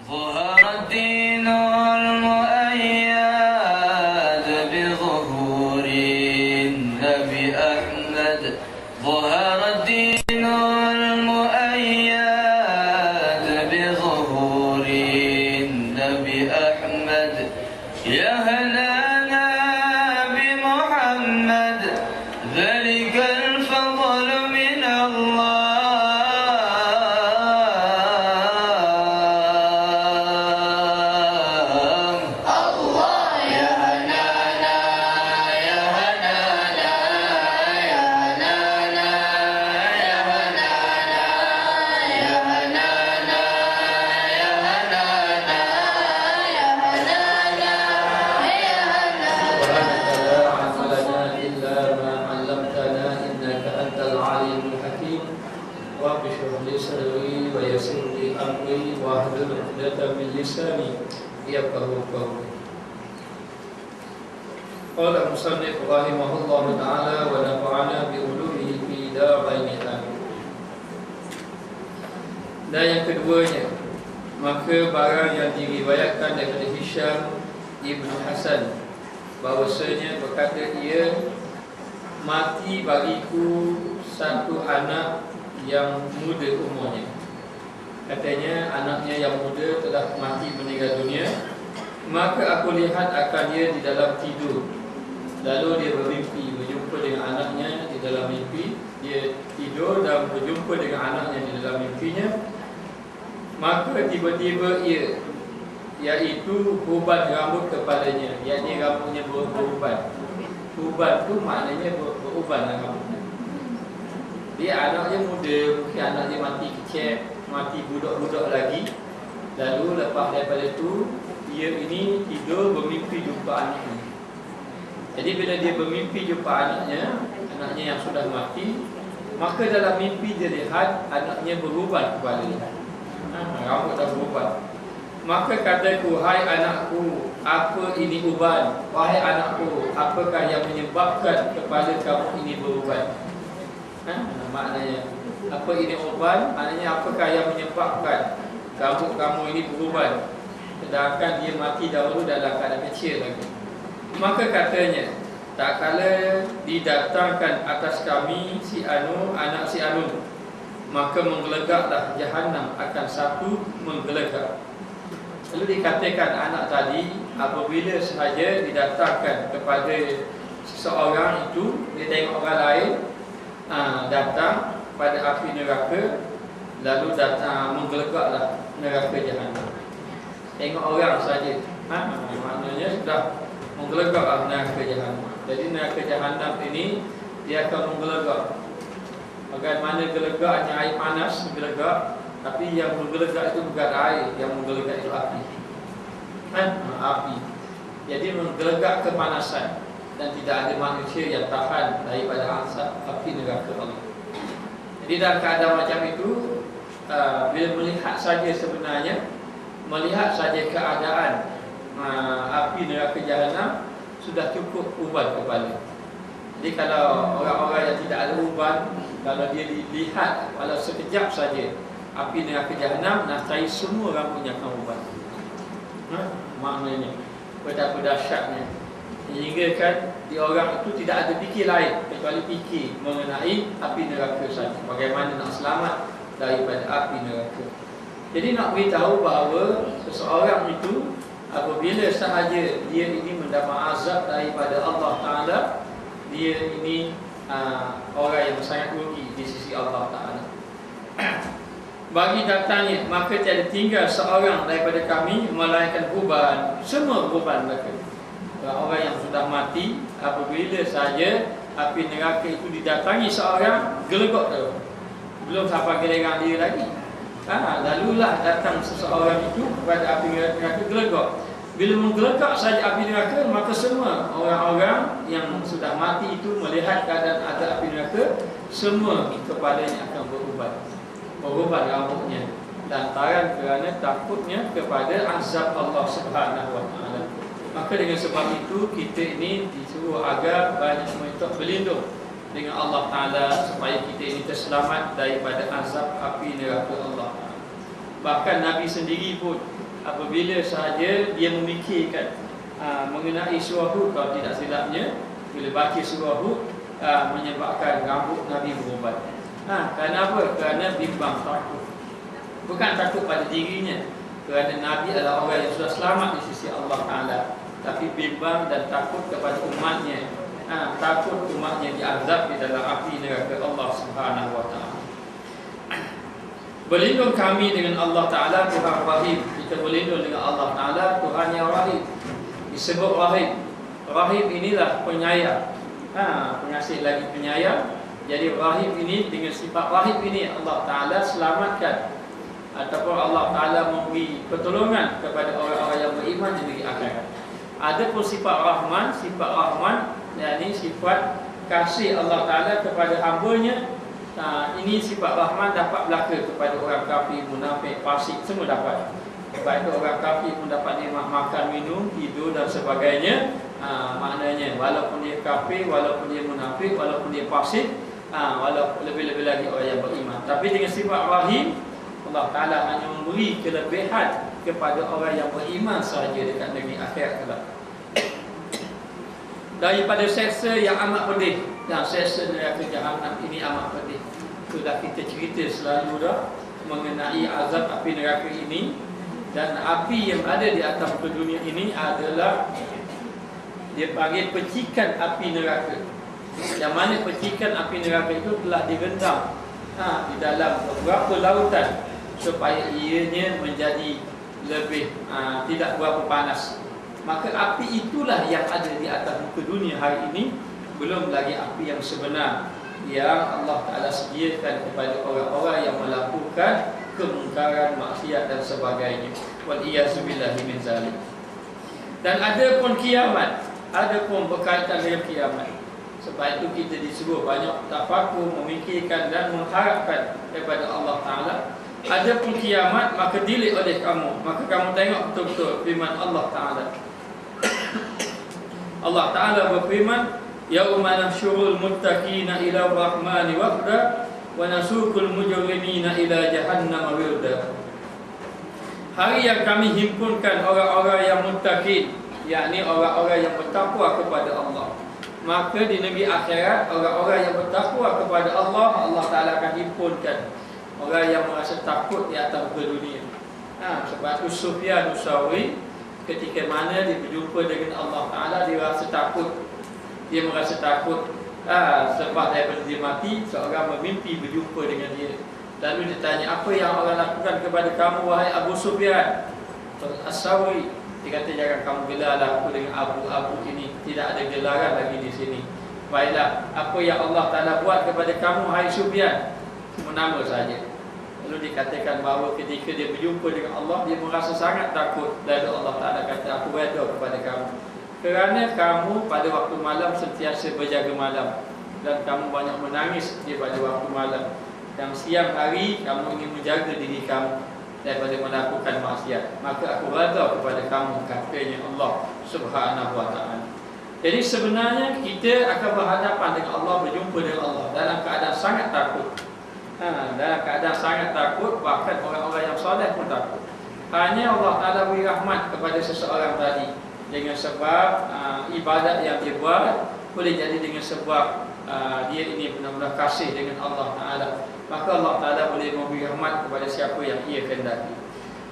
ظهر الدين المؤيد بظهور النبي أحمد ظهر الدين المؤيد بظهور النبي أحمد يا هلانا بمحمد ذلك الفضل من الله Qala musannif rahimahullahu ta'ala wa nafa'ana bi ulumihi fi darain amin. Dan yang keduanya, maka barang yang diriwayatkan daripada Hisham Ibn Hasan bahawasanya berkata ia mati bagiku satu anak yang muda umurnya. Katanya anaknya yang muda telah mati meninggal dunia. Maka aku lihat akan dia di dalam tidur. Lalu dia bermimpi berjumpa dengan anaknya di dalam mimpi. Dia tidur dan berjumpa dengan anaknya di dalam mimpinya. Maka tiba-tiba ia, iaitu uban rambut kepalanya, yakni rambutnya beruban. Uban tu maknanya beruban rambutnya. Dia anaknya muda, mungkin anaknya mati kecil, mati budak-budak lagi. Lalu lepas daripada itu dia ini tidur bermimpi jumpa anaknya. Jadi bila dia bermimpi jumpa anaknya yang sudah mati, maka dalam mimpi dia lihat anaknya beruban kepalanya. Rambut dah beruban. Maka kataku, hai anakku, apa ini uban? Wahai anakku, apakah yang menyebabkan kepala kamu ini beruban? Maknanya, apa ini uban? Maknanya apakah yang menyebabkan kamu ini beruban? Sedangkan dia mati dahulu dalam keadaan kecil lagi. Maka katanya, tak kala didatangkan atas kami si Anu, anak si Anu, maka menggelegaklah Jahannam akan satu menggelegak. Lalu dikatakan anak tadi, apabila sahaja didatangkan kepada seseorang itu, dia tengok orang lain datang pada api neraka, lalu datang menggelegaklah neraka Jahannam. Tengok orang saja, maknanya sudah menggelegak neraka Jahannam. Jadi neraka Jahannam ini dia akan menggelegak. Bagaimana gelegaknya air panas menggelegak, tapi yang menggelegak itu bukan air, yang menggelegak itu api. Api. Jadi menggelegak kepanasan dan tidak ada manusia yang tahan daripada asap api neraka Allah. Jadi dalam keadaan macam itu, bila melihat saja sebenarnya, melihat saja keadaan api neraka Jahannam sudah cukup uban kepala. Jadi kalau orang-orang yang tidak ada uban, kalau dia dilihat walau sekejap saja api neraka Jahannam, nascaya semua rambutnya akan uban. Maknanya betapa dahsyatnya, sehingga kan di orang itu tidak ada fikir lain kecuali fikir mengenai api neraka saja, bagaimana nak selamat daripada api neraka. Jadi nak beritahu bahawa seseorang itu apabila sahaja dia ini mendapat azab daripada Allah Ta'ala, dia ini orang yang sangat rugi di sisi Allah Ta'ala. Bagi datangnya, maka tiada tinggal seorang daripada kami melainkan uban, semua uban mereka. Orang yang sudah mati, apabila sahaja api neraka itu didatangi seorang, gelegak tu. Belum sampai giliran dia lagi. Lalulah datang seseorang itu kepada api neraka, gelegak. Bila menggelegak saja api neraka, maka semua orang-orang yang sudah mati itu melihat keadaan ada api neraka, semua kepalanya akan beruban rambutnya, lantaran kerana takutnya kepada azab Allah Subhanahu Wa Taala. Maka dengan sebab itu kita ini disuruh agar banyak minta berlindung dengan Allah Ta'ala supaya kita ini terselamat daripada azab api neraka Allah. Bahkan Nabi sendiri pun apabila sahaja dia memikirkan mengenai surah Hud, kalau tidak silapnya bila baca surah Hud menyebabkan rambut Nabi berubat. Kerana apa? Kerana bimbang, takut. Bukan takut pada dirinya, kerana Nabi adalah orang yang sudah selamat di sisi Allah Ta'ala, tapi bimbang dan takut kepada umatnya. Takut umatnya diazab di dalam api neraka Allah Subhanahu Wa Ta'ala. Berlindung kami dengan Allah Ta'ala Tuhan Rahim. Kita berlindung dengan Allah Ta'ala Tuhan yang Rahim. Disebut Rahim. Rahim inilah penyayang, pengasih lagi penyayang. Jadi Rahim ini, dengan sifat Rahim ini Allah Ta'ala selamatkan ataupun Allah Ta'ala memberi pertolongan kepada orang-orang yang beriman di negeri akhirat. Adapun sifat Rahman, yakni sifat kasih Allah Ta'ala kepada hamba-Nya. Ini sifat Rahman dapat berlaku kepada orang kafir, munafik, fasik, semua dapat. Sebab itu orang kafir pun dapat nikmat makan, minum, tidur dan sebagainya. Maknanya walaupun dia kafir, walaupun dia munafik, walaupun dia fasik, walaupun lebih-lebih lagi orang yang beriman. Tapi dengan sifat Rahim, Allah Ta'ala hanya memberi kelebihan kepada orang yang beriman sahaja dekat negeri akhirat kelak. Daripada seksa yang amat pedih, dan seksa neraka Jahannam ini amat pedih. Sudah kita cerita selalu dah mengenai azab api neraka ini. Dan api yang ada di atas muka dunia ini adalah dia panggil percikan api neraka. Yang mana percikan api neraka itu telah direndam di dalam beberapa lautan supaya ianya menjadi lebih tidak berapa panas. Maka api itulah yang ada di atas muka dunia hari ini. Belum lagi api yang sebenar yang Allah Ta'ala sediakan kepada orang-orang yang melakukan kemungkaran, maksiat dan sebagainya. Wal-iyazubillahi min zalik. Dan ada pun kiamat, ada pun berkaitan dengan kiamat. Sebab itu kita disuruh banyak tafakur, memikirkan dan mengharapkan kepada Allah Ta'ala. Ada pun kiamat, maka dilihat oleh kamu, maka kamu tengok betul-betul firman Allah Ta'ala. Allah Ta'ala berfirman, Yauma nahsyurul muttaqina ila rahmani wafda wa nasuqul mujrimina ila jahannam wirda. Hari yang kami himpunkan orang-orang yang muttaqin, yakni orang-orang yang bertakwa kepada Allah. Maka di negeri akhirat, orang-orang yang bertakwa kepada Allah, Allah Ta'ala akan himpunkan orang yang merasa takut di atas muka dunia. Sebab itu Sufyan Tsauri ketika mana dia berjumpa dengan Allah Ta'ala, dia rasa takut. Dia merasa takut sebab daripada dia mati, seorang bermimpi berjumpa dengan dia. Lalu dia tanya, apa yang orang lakukan kepada kamu wahai Abu Sufyan As-Sawi? Dia kata, jangan kamu gelarlah aku dengan Abu ini, tidak ada gelaran lagi di sini. Baiklah, apa yang Allah Ta'ala buat kepada kamu wahai Sufyan? Cuma nama saja. Lalu dikatakan bahawa ketika dia berjumpa dengan Allah, dia merasa sangat takut. Lalu Allah Ta'ala kata, aku berdoa kepada kamu kerana kamu pada waktu malam sentiasa berjaga malam, dan kamu banyak menangis di pada waktu malam, dan siang hari kamu ingin menjaga diri kamu daripada melakukan maksiat. Maka aku redha kepada kamu, katanya Allah Subhanahu Wa Ta'ala. Jadi sebenarnya kita akan berhadapan dengan Allah, berjumpa dengan Allah dalam keadaan sangat takut. Dalam keadaan sangat takut, bahkan orang-orang yang soleh pun takut. Hanya Allah Ta'ala beri rahmat kepada seseorang tadi dengan sebab ibadat yang dia buat, boleh jadi dengan sebab dia ini benar-benar kasih dengan Allah Ta'ala, maka Allah Ta'ala boleh memberi rahmat kepada siapa yang ia kehendaki.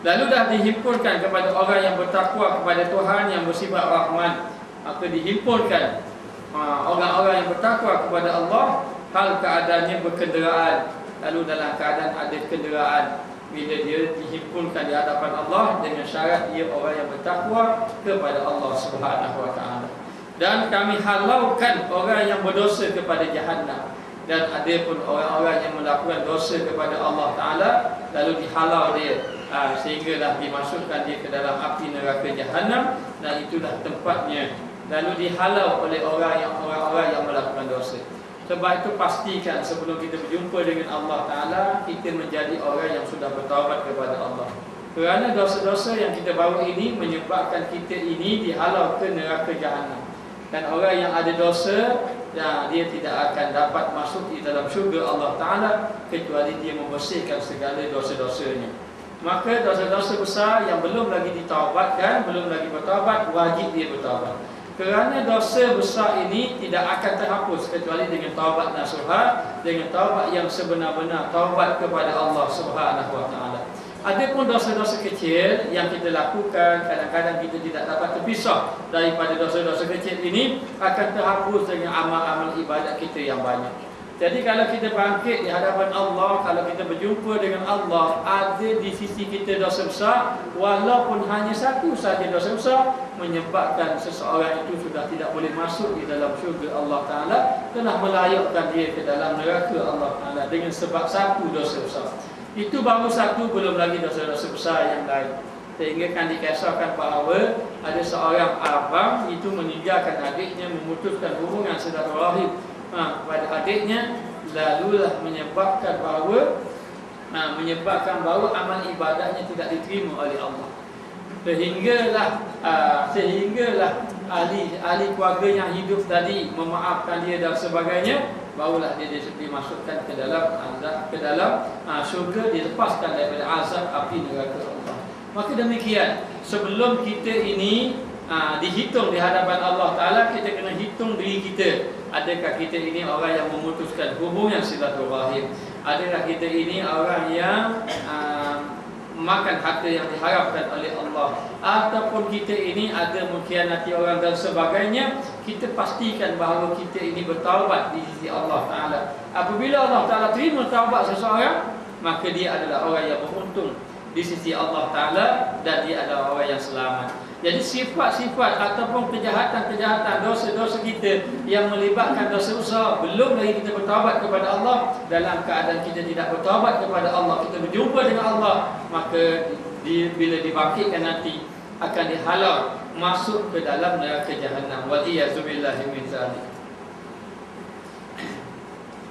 Lalu dah dihimpunkan kepada orang yang bertakwa kepada Tuhan yang bersifat Rahman, maka dihimpunkan orang-orang yang bertakwa kepada Allah, hal keadaannya berkenderaan. Lalu dalam keadaan ada kenderaan, bila dia dihimpunkan di hadapan Allah dengan syarat dia orang yang bertakwa kepada Allah Subhanahu Wa Ta'ala. Dan kami halaukan orang yang berdosa kepada Jahannam. Dan ada pun orang-orang yang melakukan dosa kepada Allah Ta'ala, lalu dihalau dia, sehinggalah dimasukkan dia ke dalam api neraka Jahannam, dan itulah tempatnya. Lalu dihalau oleh orang-orang yang melakukan dosa. Sebab itu pastikan sebelum kita berjumpa dengan Allah Ta'ala, kita menjadi orang yang sudah bertaubat kepada Allah. Kerana dosa-dosa yang kita bawa ini menyebabkan kita ini dihalau ke neraka Jahannam. Dan orang yang ada dosa, dia tidak akan dapat masuk di dalam syurga Allah Ta'ala kecuali dia membersihkan segala dosa-dosanya. maka dosa-dosa besar yang belum lagi ditaubatkan, belum lagi bertaubat, wajib dia bertaubat. Kerana dosa besar ini tidak akan terhapus kecuali dengan taubat nasuha, dengan taubat yang sebenar-benar, taubat kepada Allah Subhanahu wa taala. Adapun dosa-dosa kecil yang kita lakukan, kadang-kadang kita tidak dapat terpisah daripada dosa-dosa kecil ini, akan terhapus dengan amal-amal ibadat kita yang banyak. Jadi kalau kita bangkit di hadapan Allah, kalau kita berjumpa dengan Allah, ada di sisi kita dosa besar, walaupun hanya satu saja dosa besar, menyebabkan seseorang itu sudah tidak boleh masuk di dalam syurga Allah Ta'ala, telah melayakkan dia ke dalam neraka Allah Ta'ala dengan sebab satu dosa besar. Itu baru satu, belum lagi dosa-dosa besar yang lain. Sehingga kan dikisahkan bahawa ada seorang abang itu meninggalkan adiknya, memutuskan hubungan silaturahim pada adiknya, lalulah menyebabkan bahawa amal ibadahnya tidak diterima oleh Allah. Sehinggalah ahli keluarga yang hidup tadi memaafkan dia dan sebagainya, barulah dia dimasukkan ke dalam azab, ke dalam syurga, dilepaskan daripada azab api neraka Allah. Maka demikian, sebelum kita ini dihitung di hadapan Allah Ta'ala, kita kena hitung diri kita. Adakah kita ini orang yang memutuskan hubungan silaturahim? Adakah kita ini orang yang makan harta yang diharapkan oleh Allah? Ataupun kita ini ada mengkhianati orang dan sebagainya? Kita pastikan bahawa kita ini bertaubat di sisi Allah Ta'ala. Apabila Allah Ta'ala terima taubat seseorang, maka dia adalah orang yang beruntung di sisi Allah Ta'ala, dan dia adalah orang yang selamat. Jadi sifat-sifat ataupun kejahatan-kejahatan, dosa-dosa kita yang melibatkan dosa besar, belum lagi kita bertaubat kepada Allah, dalam keadaan kita tidak bertaubat kepada Allah, kita berjumpa dengan Allah, maka bila dibangkitkan nanti akan dihalau masuk ke dalam neraka jahanam. Waliyazubillahi min zalik.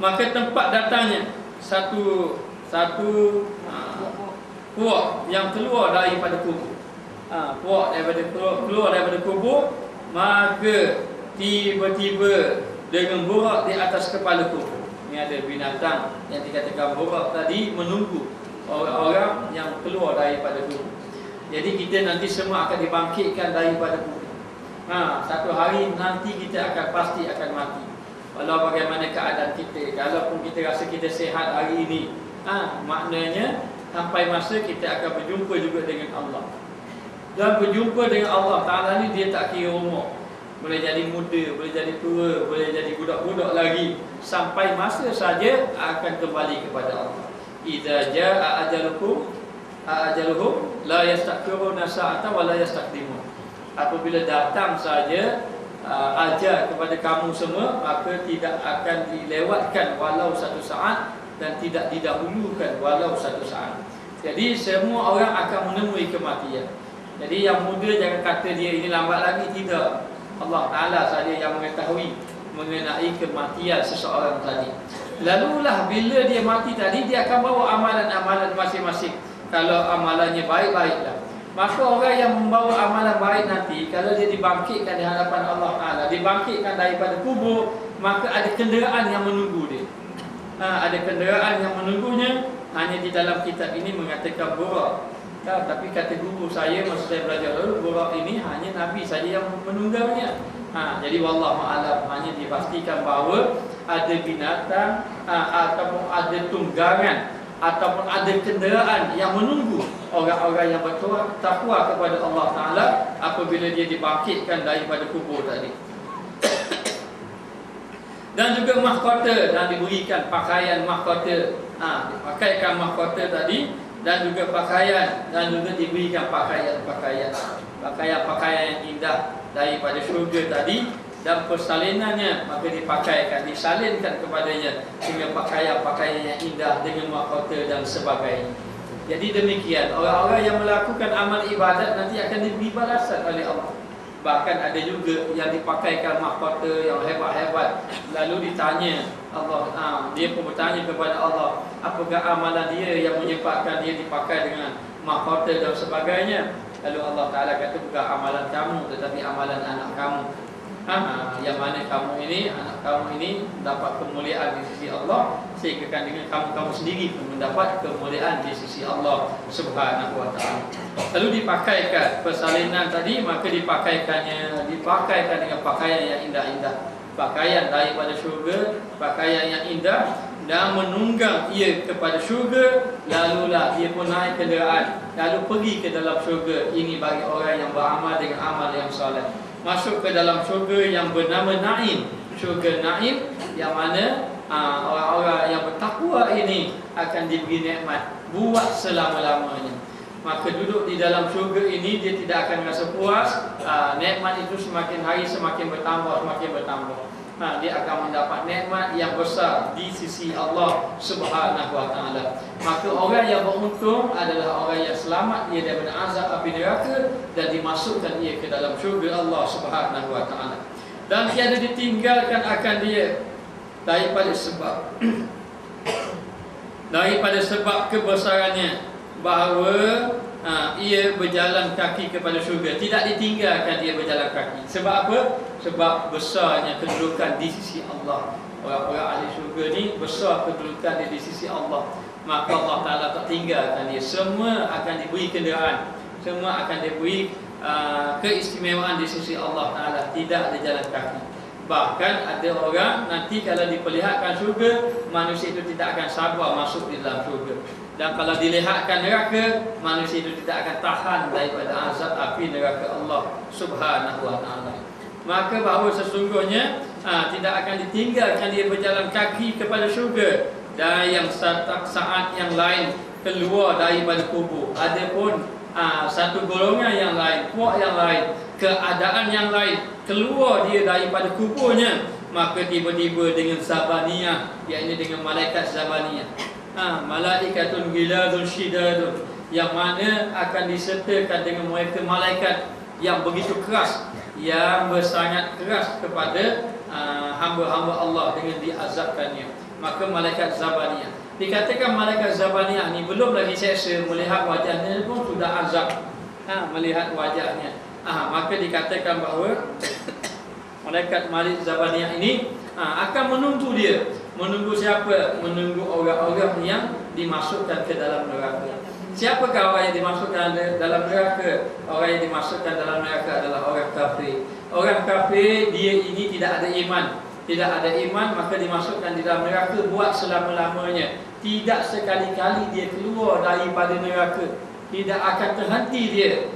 Maka tempat datangnya satu puak yang keluar daripada kubur. Puak keluar daripada kubur, maka tiba-tiba dengan borak di atas kepala kubur. Ini ada binatang yang dikatakan borak tadi menunggu orang-orang yang keluar daripada kubur. Jadi kita nanti semua akan dibangkitkan daripada kubur. Satu hari nanti kita akan pasti akan mati. Walau bagaimana keadaan kita, kalaupun kita rasa kita sihat hari ini, maknanya sampai masa kita akan berjumpa juga dengan Allah. Dan berjumpa dengan Allah Ta'ala ni dia tak kira umur. Boleh jadi muda, boleh jadi tua, boleh jadi budak-budak lagi. Sampai masa saja akan kembali kepada Allah. Idza jaa ajaluhum la yastaqiruna sa'atan wa la yastaqdimun. Apabila datang saja ajal kepada kamu semua, maka tidak akan dilewatkan walau satu saat, dan tidak didahulukan walau satu saat. Jadi semua orang akan menemui kematian. Jadi yang muda jangan kata dia ini lambat lagi, tidak. Allah Ta'ala saja yang mengetahui mengenai kematian seseorang tadi. Lalulah bila dia mati tadi, dia akan bawa amalan-amalan masing-masing. Kalau amalannya baik-baiklah, maka orang yang membawa amalan baik nanti, kalau dia dibangkitkan di hadapan Allah Ta'ala, dibangkitkan daripada kubur, maka ada kenderaan yang menunggu dia. Ada kenderaan yang menunggunya. Hanya di dalam kitab ini mengatakan borak. Tapi kata guru saya masa saya belajar dulu, borak ini hanya Nabi saja yang menunggannya. Jadi wallahu a'lam, hanya dipastikan bahawa ada binatang ataupun ada tunggangan ataupun ada kenderaan yang menunggu orang-orang yang bertakwa kepada Allah Ta'ala apabila dia dibangkitkan daripada kubur tadi. Dan juga mahkota, dan diberikan pakaian mahkota. Dipakaikan mahkota tadi, dan juga pakaian, dan juga diberikan pakaian yang indah daripada syurga tadi, dan persalinannya maka dipakaikan, disalinkan kepadanya dengan pakaian yang indah dengan mahkota dan sebagainya. Jadi demikian, orang-orang yang melakukan amal ibadat nanti akan diberi balasan oleh Allah. Bahkan ada juga yang dipakaikan mahkota yang hebat-hebat, lalu ditanya Allah, dia pun bertanya kepada Allah, apakah amalan dia yang menyebabkan dia dipakai dengan mahkota dan sebagainya. Lalu Allah Ta'ala kata, bukan amalan kamu, tetapi amalan anak kamu. Yang mana kamu ini, anak kamu ini dapat kemuliaan di sisi Allah, sehingga dengan kamu sendiri pun mendapat kemuliaan di sisi Allah Subhanahu wa taala. Lalu dipakaikan persalinan tadi, maka dipakaikan dengan pakaian yang indah-indah, pakaian daripada syurga, pakaian yang indah, dan menunggang ia kepada syurga. Lalulah ia pun naik kenderaan, lalu pergi ke dalam syurga. Ini bagi orang yang beramal dengan amal yang soleh, masuk ke dalam syurga yang bernama Naim, syurga Naim, yang mana orang-orang yang bertakwa ini akan diberi nikmat buat selama-lamanya. Maka duduk di dalam syurga ini dia tidak akan rasa puas. Nikmat itu semakin hari semakin bertambah. Dia akan mendapat nikmat yang besar di sisi Allah Subhanahu wa taala. Maka orang yang beruntung adalah orang yang selamat dia daripada azab api neraka dan dimasukkan ia ke dalam syurga Allah Subhanahu wa taala. Dan tiada ditinggalkan akan dia daripada sebab kebesarannya, bahawa ia berjalan kaki kepada syurga. Tidak ditinggalkan dia berjalan kaki. Sebab apa? Sebab besarnya kedudukan di sisi Allah. Orang-orang ahli syurga ni besar kedudukan dia di sisi Allah. Maka Allah Ta'ala tak tinggalkan dia. Semua akan diberi kenderaan, semua akan diberi keistimewaan di sisi Allah Ta'ala. Tidak ada jalan kaki. Bahkan ada orang nanti kalau diperlihatkan syurga, manusia itu tidak akan sabar masuk di dalam syurga. Dan kalau dilihatkan neraka, manusia itu tidak akan tahan daripada azab api neraka Allah Subhanahu wa taala. Maka bahawa sesungguhnya tidak akan ditinggalkan dia berjalan kaki kepada syurga. Dan yang saat yang lain keluar daripada kubur. Adapun satu golongan yang lain, puak yang lain, keadaan yang lain, keluar dia daripada kuburnya, maka tiba-tiba dengan Zabaniyah, iaitu dengan malaikat Zabaniyah, malaikatun giladun syidadun, yang mana akan disertakan dengan mereka malaikat yang begitu keras, yang bersangat keras kepada hamba-hamba Allah dengan diazabkannya. Maka malaikat Zabaniyah, dikatakan malaikat Zabaniyah ni belum lagi seksa, melihat wajahnya pun sudah azab. Melihat wajahnya, maka dikatakan bahawa malaikat Zabaniyah ini akan menunggu dia. Menunggu siapa? Menunggu orang-orang yang dimasukkan ke dalam neraka. Siapakah orang yang dimasukkan dalam neraka? Orang yang dimasukkan dalam neraka adalah orang kafir. Orang kafir dia ini tidak ada iman. Tidak ada iman, maka dimasukkan di dalam neraka buat selama-lamanya. Tidak sekali-kali dia keluar daripada neraka. Tidak akan terhenti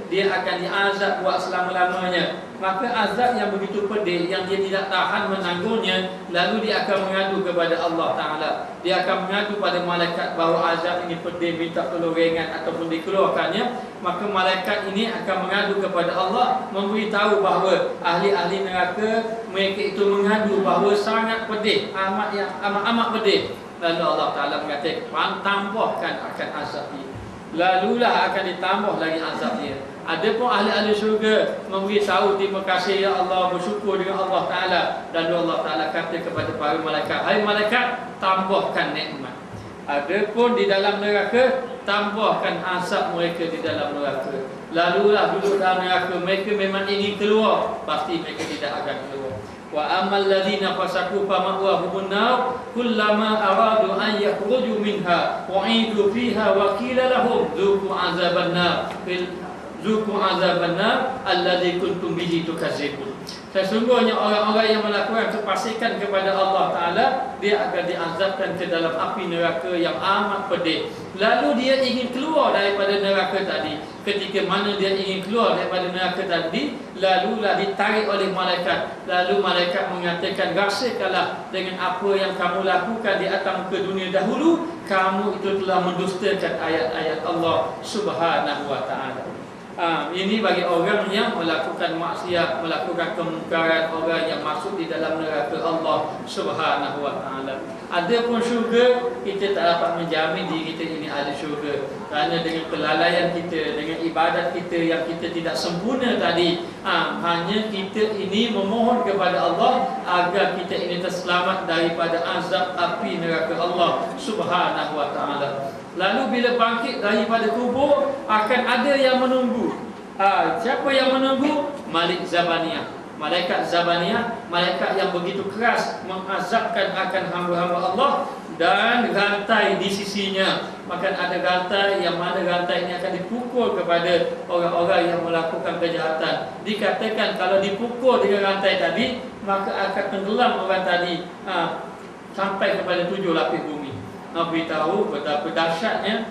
dia akan diazab buat selama-lamanya. Maka azab yang begitu pedih, yang dia tidak tahan menanggungnya, lalu dia akan mengadu kepada Allah Ta'ala. Dia akan mengadu pada malaikat bahawa azab ini pedih, minta pertolongan ataupun dikeluarkannya. Maka malaikat ini akan mengadu kepada Allah, memberitahu bahawa ahli-ahli neraka, mereka itu mengadu bahawa sangat pedih, amat pedih. Lalu Allah Ta'ala mengatakan, tambahkan akan azab ini. Lalulah akan ditambah lagi azab dia. Adapun ahli-ahli syurga memberitahu, terima kasih ya Allah, bersyukur dengan Allah Ta'ala. Dan Allah Ta'ala kata kepada para malaikat, hai malaikat, tambahkan nikmat. Adapun di dalam neraka, tambahkan azab mereka di dalam neraka. Lalulah duduk dalam neraka, mereka memang ingin keluar, pasti mereka tidak akan keluar. Wa amal ladzina fasaku fama'wahumun nar kullama aradu an yakhruju minha wa'idu fiha wa qila lahum dzuqu azaban nar alladzi kuntum bihi tukadzibun. Sesungguhnya orang-orang yang melakukan kefasikan kepada Allah Ta'ala, dia akan diazabkan ke dalam api neraka yang amat pedih. Lalu dia ingin keluar daripada neraka tadi. Ketika mana dia ingin keluar daripada neraka tadi, lalulah ditarik oleh malaikat. Lalu malaikat mengatakan, rasakanlah dengan apa yang kamu lakukan di atas muka dunia dahulu, kamu itu telah mendustakan ayat-ayat Allah Subhanahu wa Ta'ala. Ini bagi orang yang melakukan maksiat, melakukan kemungkaran, orang yang masuk di dalam neraka Allah Subhanahu wa Ta'ala. Adapun syurga, kita tak dapat menjamin diri kita ini ahli syurga, kerana dengan kelalaian kita, dengan ibadat kita yang kita tidak sempurna tadi, hanya kita ini memohon kepada Allah agar kita ini terselamat daripada azab api neraka Allah Subhanahu wa Ta'ala. Lalu bila bangkit daripada kubur, akan ada yang menunggu. Siapa yang menunggu? Malik Zabaniyah. malaikat Zabaniyah, malaikat yang begitu keras mengazabkan akan hamba-hamba Allah, dan rantai di sisinya. Maka ada rantai yang mana rantai ini akan dipukul kepada orang-orang yang melakukan kejahatan. Dikatakan kalau dipukul dengan rantai tadi, maka akan tenggelam orang tadi sampai kepada 7 lapis bumi. Beritahu betapa dahsyatnya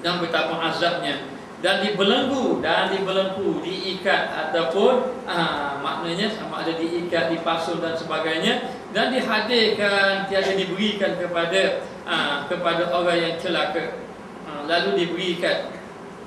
dan betapa azabnya. Dan dibelenggu, diikat ataupun maknanya sama ada diikat, dipasul dan sebagainya, dan dihadirkan, tiada diberikan kepada orang yang celaka. Lalu diberikan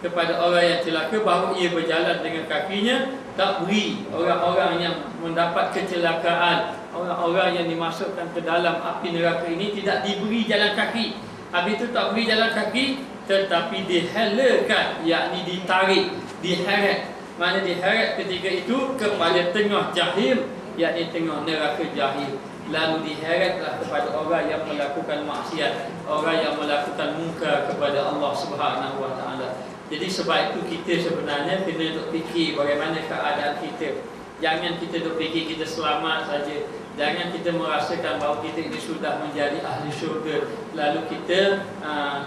kepada orang yang celaka bahawa ia berjalan dengan kakinya. Tak beri orang-orang yang mendapat kecelakaan, orang-orang yang dimasukkan ke dalam api neraka ini tidak diberi jalan kaki. Habis itu tak beri jalan kaki, tetapi dihelakan, yakni ditarik, diheret. Mana diheret ketika itu kepada tengah jahim, yakni tengah neraka jahim. Lalu diheretlah kepada orang yang melakukan maksiat, orang yang melakukan munkar kepada Allah Subhanahu Wa Taala. Jadi sebab itu kita sebenarnya kena duk fikir bagaimana keadaan kita. Jangan kita duk fikir kita selamat saja. Jangan kita merasakan bahawa kita ini sudah menjadi ahli syurga, lalu kita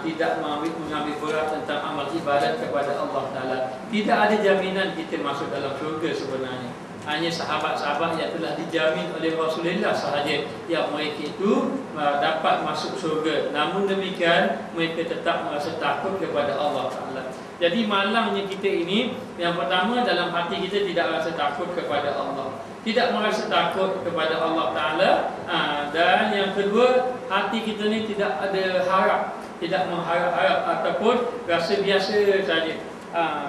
tidak mengambil berat tentang amal ibadat kepada Allah Ta'ala. Tidak ada jaminan kita masuk dalam syurga sebenarnya. Hanya sahabat-sahabat yang telah dijamin oleh Rasulullah sahaja yang mereka itu dapat masuk syurga. Namun demikian, mereka tetap merasa takut kepada Allah Ta'ala. Jadi malangnya kita ini, yang pertama dalam hati kita tidak rasa takut kepada Allah, tidak merasa takut kepada Allah Ta'ala. Dan yang kedua, hati kita ni tidak ada harap, tidak mengharap-harap ataupun rasa biasa saja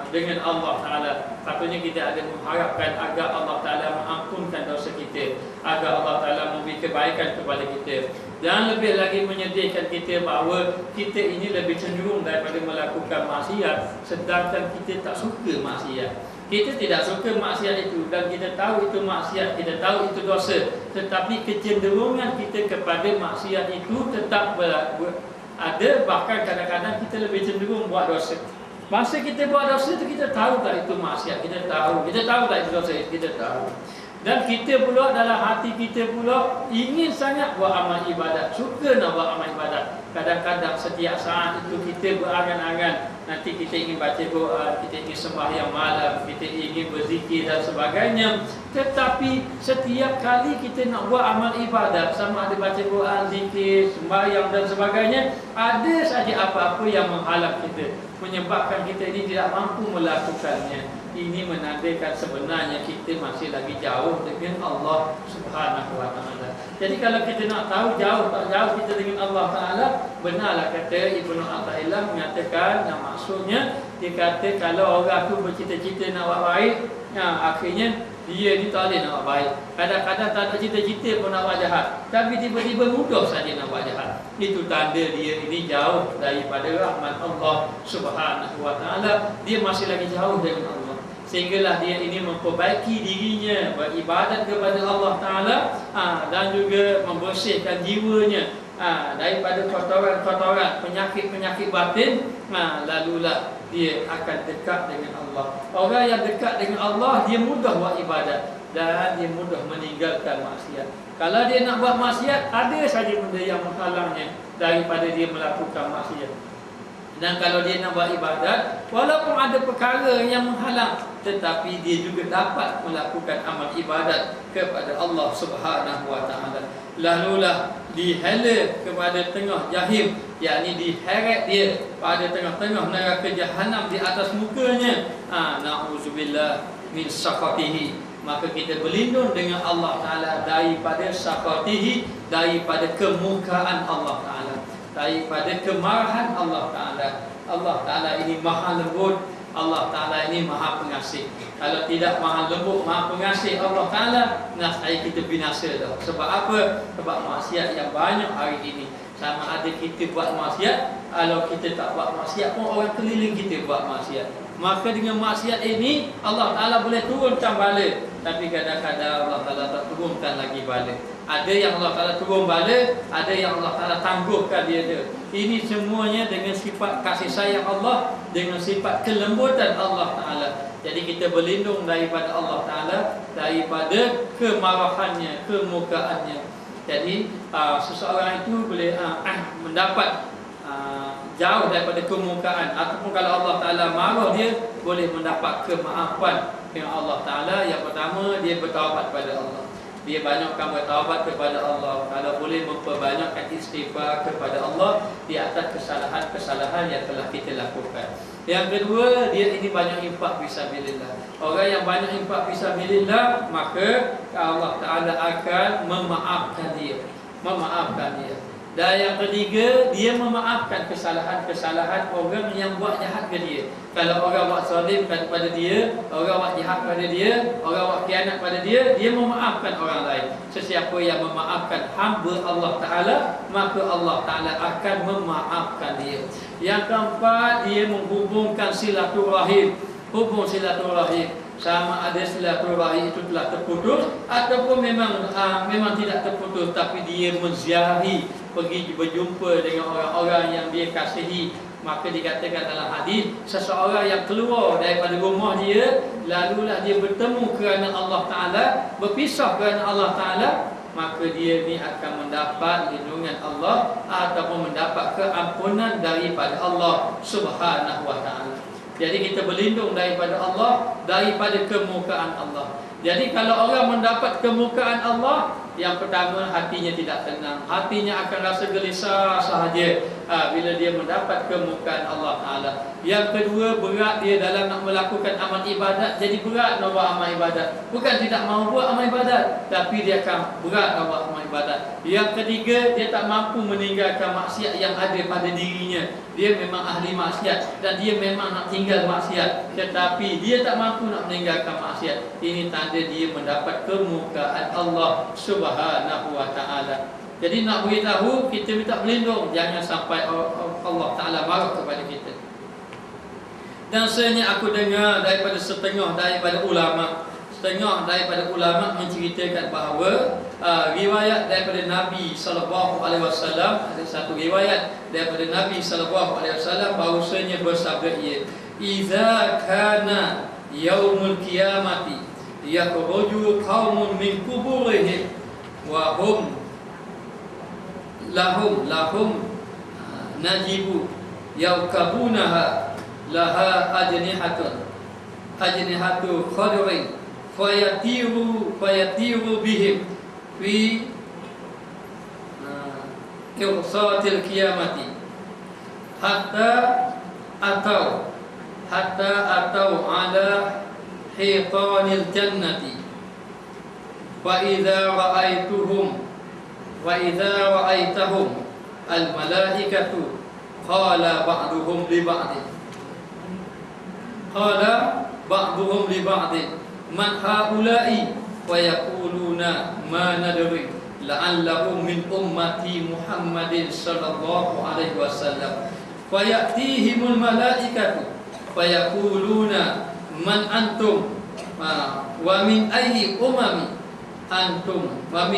dengan Allah Ta'ala. Patutnya kita ada mengharapkan agar Allah Ta'ala mengampunkan dosa kita, agar Allah Ta'ala memberi kebaikan kepada kita. Dan lebih lagi menyedihkan kita bahawa kita ini lebih cenderung daripada melakukan maksiat, sedangkan kita tak suka maksiat. Kita tidak suka maksiat itu dan kita tahu itu maksiat, kita tahu itu dosa, tetapi kecenderungan kita kepada maksiat itu tetap ada. Bahkan kadang-kadang kita lebih cenderung buat dosa. Masa kita buat dosa itu kita tahu tak itu maksiat, kita tahu tak itu dosa, kita tahu. Dan kita pula dalam hati kita pula ingin sangat buat amal ibadat, suka nak buat amal ibadat. Kadang-kadang setiap saat itu kita berangan-angan, nanti kita ingin baca Quran, kita ingin sembahyang malam, kita ingin berzikir dan sebagainya. Tetapi setiap kali kita nak buat amal ibadat, sama ada baca Quran, zikir, sembahyang dan sebagainya, ada saja apa-apa yang menghalang kita, menyebabkan kita ini tidak mampu melakukannya. Ini menandakan sebenarnya kita masih lagi jauh dengan Allah Subhanahu Wa Taala. Jadi kalau kita nak tahu jauh tak jauh kita dengan Allah Taala, benarlah kata Ibnu Athaillah mengatakan yang maksudnya, dia kata kalau orang tu bercita-cita nak buat baik, akhirnya dia ni tak boleh nak buat baik. Kadang-kadang tak ada cita-cita pun nak buat jahat, tapi tiba-tiba mudah saja nak buat jahat. Itu tanda dia ini jauh daripada rahmat Allah Subhanahu Wa Taala. Dia masih lagi jauh dengan Allah. Sehinggalah dia ini memperbaiki dirinya, beribadat kepada Allah Ta'ala, dan juga membersihkan jiwanya daripada kotoran-kotoran, penyakit-penyakit batin. Lalulah dia akan dekat dengan Allah. Orang yang dekat dengan Allah, dia mudah buat ibadat dan dia mudah meninggalkan maksiat. Kalau dia nak buat maksiat, ada saja benda yang menghalangnya daripada dia melakukan maksiat. Dan kalau dia nak buat ibadat, walaupun ada perkara yang menghalang, tetapi dia juga dapat melakukan amal ibadat kepada Allah Subhanahu Wa Taala. Lalulah dihela kepada tengah jahim, yakni diheret dia pada tengah-tengah neraka jahanam di atas mukanya. Na'udzubillah min sakatihi. Maka kita berlindung dengan Allah Ta'ala daripada sakatihi, daripada kemurkaan Allah Ta'ala, daripada kemarahan Allah Ta'ala. Allah Ta'ala ini maha lembut, Allah Ta'ala ini maha pengasih. Kalau tidak maha lembut, maha pengasih Allah Ta'ala, nasai kita binasa dah. Sebab apa? Sebab maksiat yang banyak hari ini. Sama ada kita buat maksiat, kalau kita tak buat maksiat pun orang keliling kita buat maksiat. Maka dengan maksiat ini Allah Ta'ala boleh turunkan bala, tapi kadang-kadang Allah Ta'ala tak turunkan lagi bala. Ada yang Allah Ta'ala turun bala, ada yang Allah Ta'ala tangguhkan dia. Ini semuanya dengan sifat kasih sayang Allah, dengan sifat kelembutan Allah Ta'ala. Jadi kita berlindung daripada Allah Ta'ala, daripada kemarahannya, kemurkaannya. Jadi seseorang itu boleh mendapat jauh daripada kemurkaan, ataupun kalau Allah Ta'ala marah dia, boleh mendapat kemaafan dengan Allah Ta'ala. Yang pertama, dia bertaubat kepada Allah, dia banyakkan bertaubat kepada Allah. Kalau boleh memperbanyakkan istighfar kepada Allah di atas kesalahan-kesalahan yang telah kita lakukan. Yang kedua, dia ini banyak infak fisabilillah. Orang yang banyak infak fisabilillah, maka Allah Ta'ala akan memaafkan dia. Dan yang ketiga, dia memaafkan kesalahan-kesalahan orang yang buat jahat ke dia. Kalau orang buat zalim kepada dia, orang buat jahat kepada dia, orang buat khianat pada dia, dia memaafkan orang lain. Sesiapa yang memaafkan hamba Allah Ta'ala, maka Allah Ta'ala akan memaafkan dia. Yang keempat, dia menghubungkan silaturahim. Hubung silaturahim, sama ada silaturahim itu telah terputus ataupun memang tidak terputus, tapi dia menziarahi, pergi berjumpa dengan orang-orang yang dia kasihi. Maka dikatakan dalam hadis, seseorang yang keluar daripada rumah dia, lalulah dia bertemu kerana Allah Ta'ala, berpisah kerana Allah Ta'ala, maka dia ni akan mendapat lindungan Allah ataupun mendapat keampunan daripada Allah Subhanahu wa Ta'ala. Jadi kita berlindung daripada Allah, daripada kemurkaan Allah. Jadi kalau orang mendapat kemurkaan Allah, yang pertama, hatinya tidak tenang, hatinya akan rasa gelisah sahaja bila dia mendapat kemurkaan Allah Ta'ala. Yang kedua, berat dia dalam nak melakukan amal ibadat. Jadi berat nak buat amal ibadat. Bukan tidak mahu buat amal ibadat, tapi dia akan berat nak buat amal ibadat. Yang ketiga, dia tak mampu meninggalkan maksiat yang ada pada dirinya. Dia memang ahli maksiat dan dia memang nak tinggal maksiat, tetapi dia tak mampu nak meninggalkan maksiat. Ini tanda dia mendapat kemurkaan Allah Subhanahu wa Ta'ala. Jadi nak beritahu, kita minta berlindung, jangan sampai Allah Ta'ala marah kepada kita. Dan sebenarnya aku dengar daripada setengah daripada ulama menceritakan bahawa riwayat daripada Nabi sallallahu alaihi wasallam, ada satu riwayat daripada Nabi sallallahu alaihi wasallam bahawasanya bersabda ia, "Idza kana yaumul qiyamati yakhruju qaumun min kuburihim wa hum lahum najibu yaukabunaha laha ajnihatu khadrin fayatiru bihim fi irsatil qiyamati hatta atau ala hitanil jannati wa idza ra'aitahum al malaikatu qala ba'duhum li ba'din man haula'i wa yaquluna ma nadri la'allahum min ummati Muhammadin sallallahu alaihi wasallam fa ya'tihimul malaikatu fa yaquluna man antum wa min ayyi umami antum wa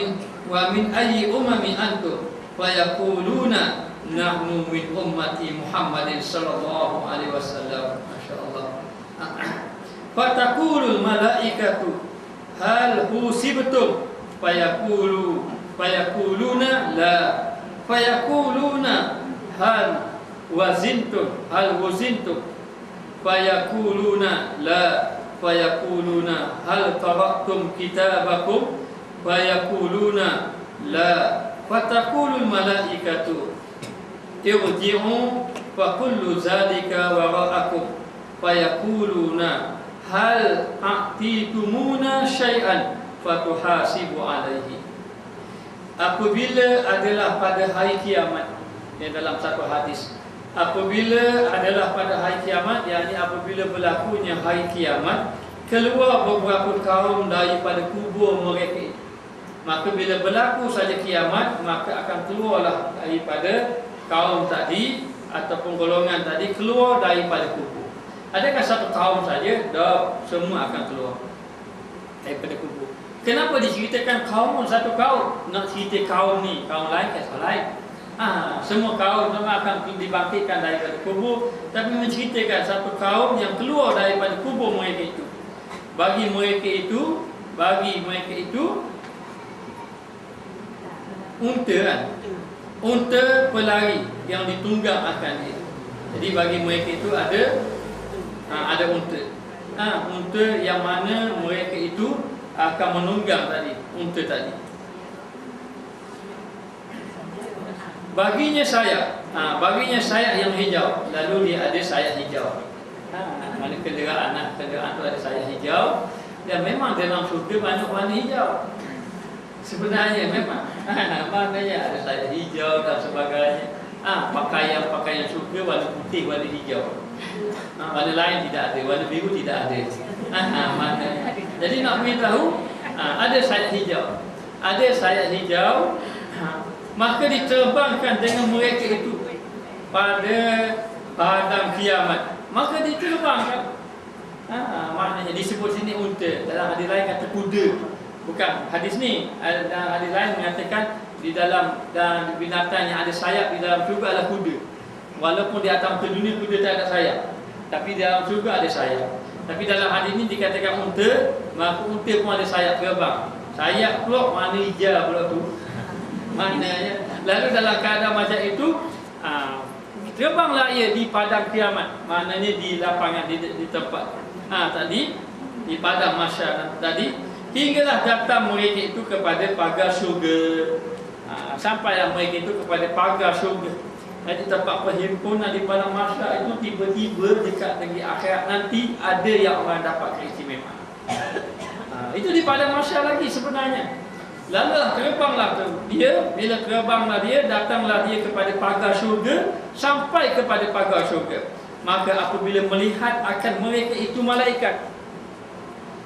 min ayyi umami antum fa yaquluna nahnu min ummati Muhammadin sallallahu alaihi wasallam. Masyaallah. Fataqulul malaikatu hal husibtum fayaquluna la fayaquluna hal wazintum fayaquluna la fayaquluna hal taraktum kitabakum fayaquluna la fataqulul malaikatu irji'u fa kullu zalika wara'akum fayaquluna hal a'titumuna syai'an fatuhasibu alaihi. Apabila adalah pada hari kiamat, yang dalam satu hadis, apabila adalah pada hari kiamat, yakni apabila berlakunya hari kiamat, keluar beberapa kaum daripada kubur mereka. Maka bila berlaku saja kiamat, maka akan keluarlah daripada kaum tadi ataupun golongan tadi, keluar daripada kubur. Adakah satu kaum saja? Dah, semua akan keluar daripada kubur. Kenapa diceritakan kaum satu kaum? Nak cerita kaum ni, kaum lain ke lain. Semua kaum memang akan dibangkitkan daripada kubur, tapi menceritakan satu kaum yang keluar daripada kubur mereka itu. Bagi mereka itu unta kan? Unta pelari yang ditunggang akan dia. Jadi bagi mereka itu ada unta. Unta yang mana mereka itu akan menunggang tadi, unta tadi. Baginya sayap yang hijau. Lalu dia ada sayap hijau. Mana kenderaan tu ada sayap hijau. Dan memang dalam surga banyak warna hijau. Sebenarnya memang maknanya ada sayap hijau dan sebagainya. Pakaian surga warna putih, warna hijau. Warna lain tidak ada, warna biru tidak ada. Maknanya. Jadi nak beritahu ada sayap hijau. Ada sayap hijau. Maka diterbangkan dengan mereka itu pada padang kiamat. Maka diterbangkan. Maknanya disebut sini unta. Dalam hadis lain kata kuda. Bukan hadis ni. Dalam hadis lain mengatakan di dalam dan binatang yang ada sayap di dalam syurga adalah kuda. Walaupun di atas dunia kuda tak ada sayap, tapi di dalam syurga ada sayap. Tapi dalam hadis ni dikatakan unta, maka unta pun ada sayap terbang. Sayap pula warna hijau pula tu. Maknanya, lalu dalam keadaan macam itu terbanglah ia di padang kiamat. Maknanya di lapangan, di tempat tadi, di padang mahsyar tadi. Hinggalah datang mereka itu kepada pagar syurga. Sampailah mereka itu kepada pagar syurga. Jadi tempat perhimpunan di padang mahsyar itu tiba-tiba dekat negeri akhirat nanti ada yang orang dapat keistimewaan. Itu di padang mahsyar lagi sebenarnya. Lalu terbanglah dia. Bila terbanglah dia, datanglah dia kepada pagar syurga. Sampai kepada pagar syurga, maka apabila melihat akan mereka itu malaikat.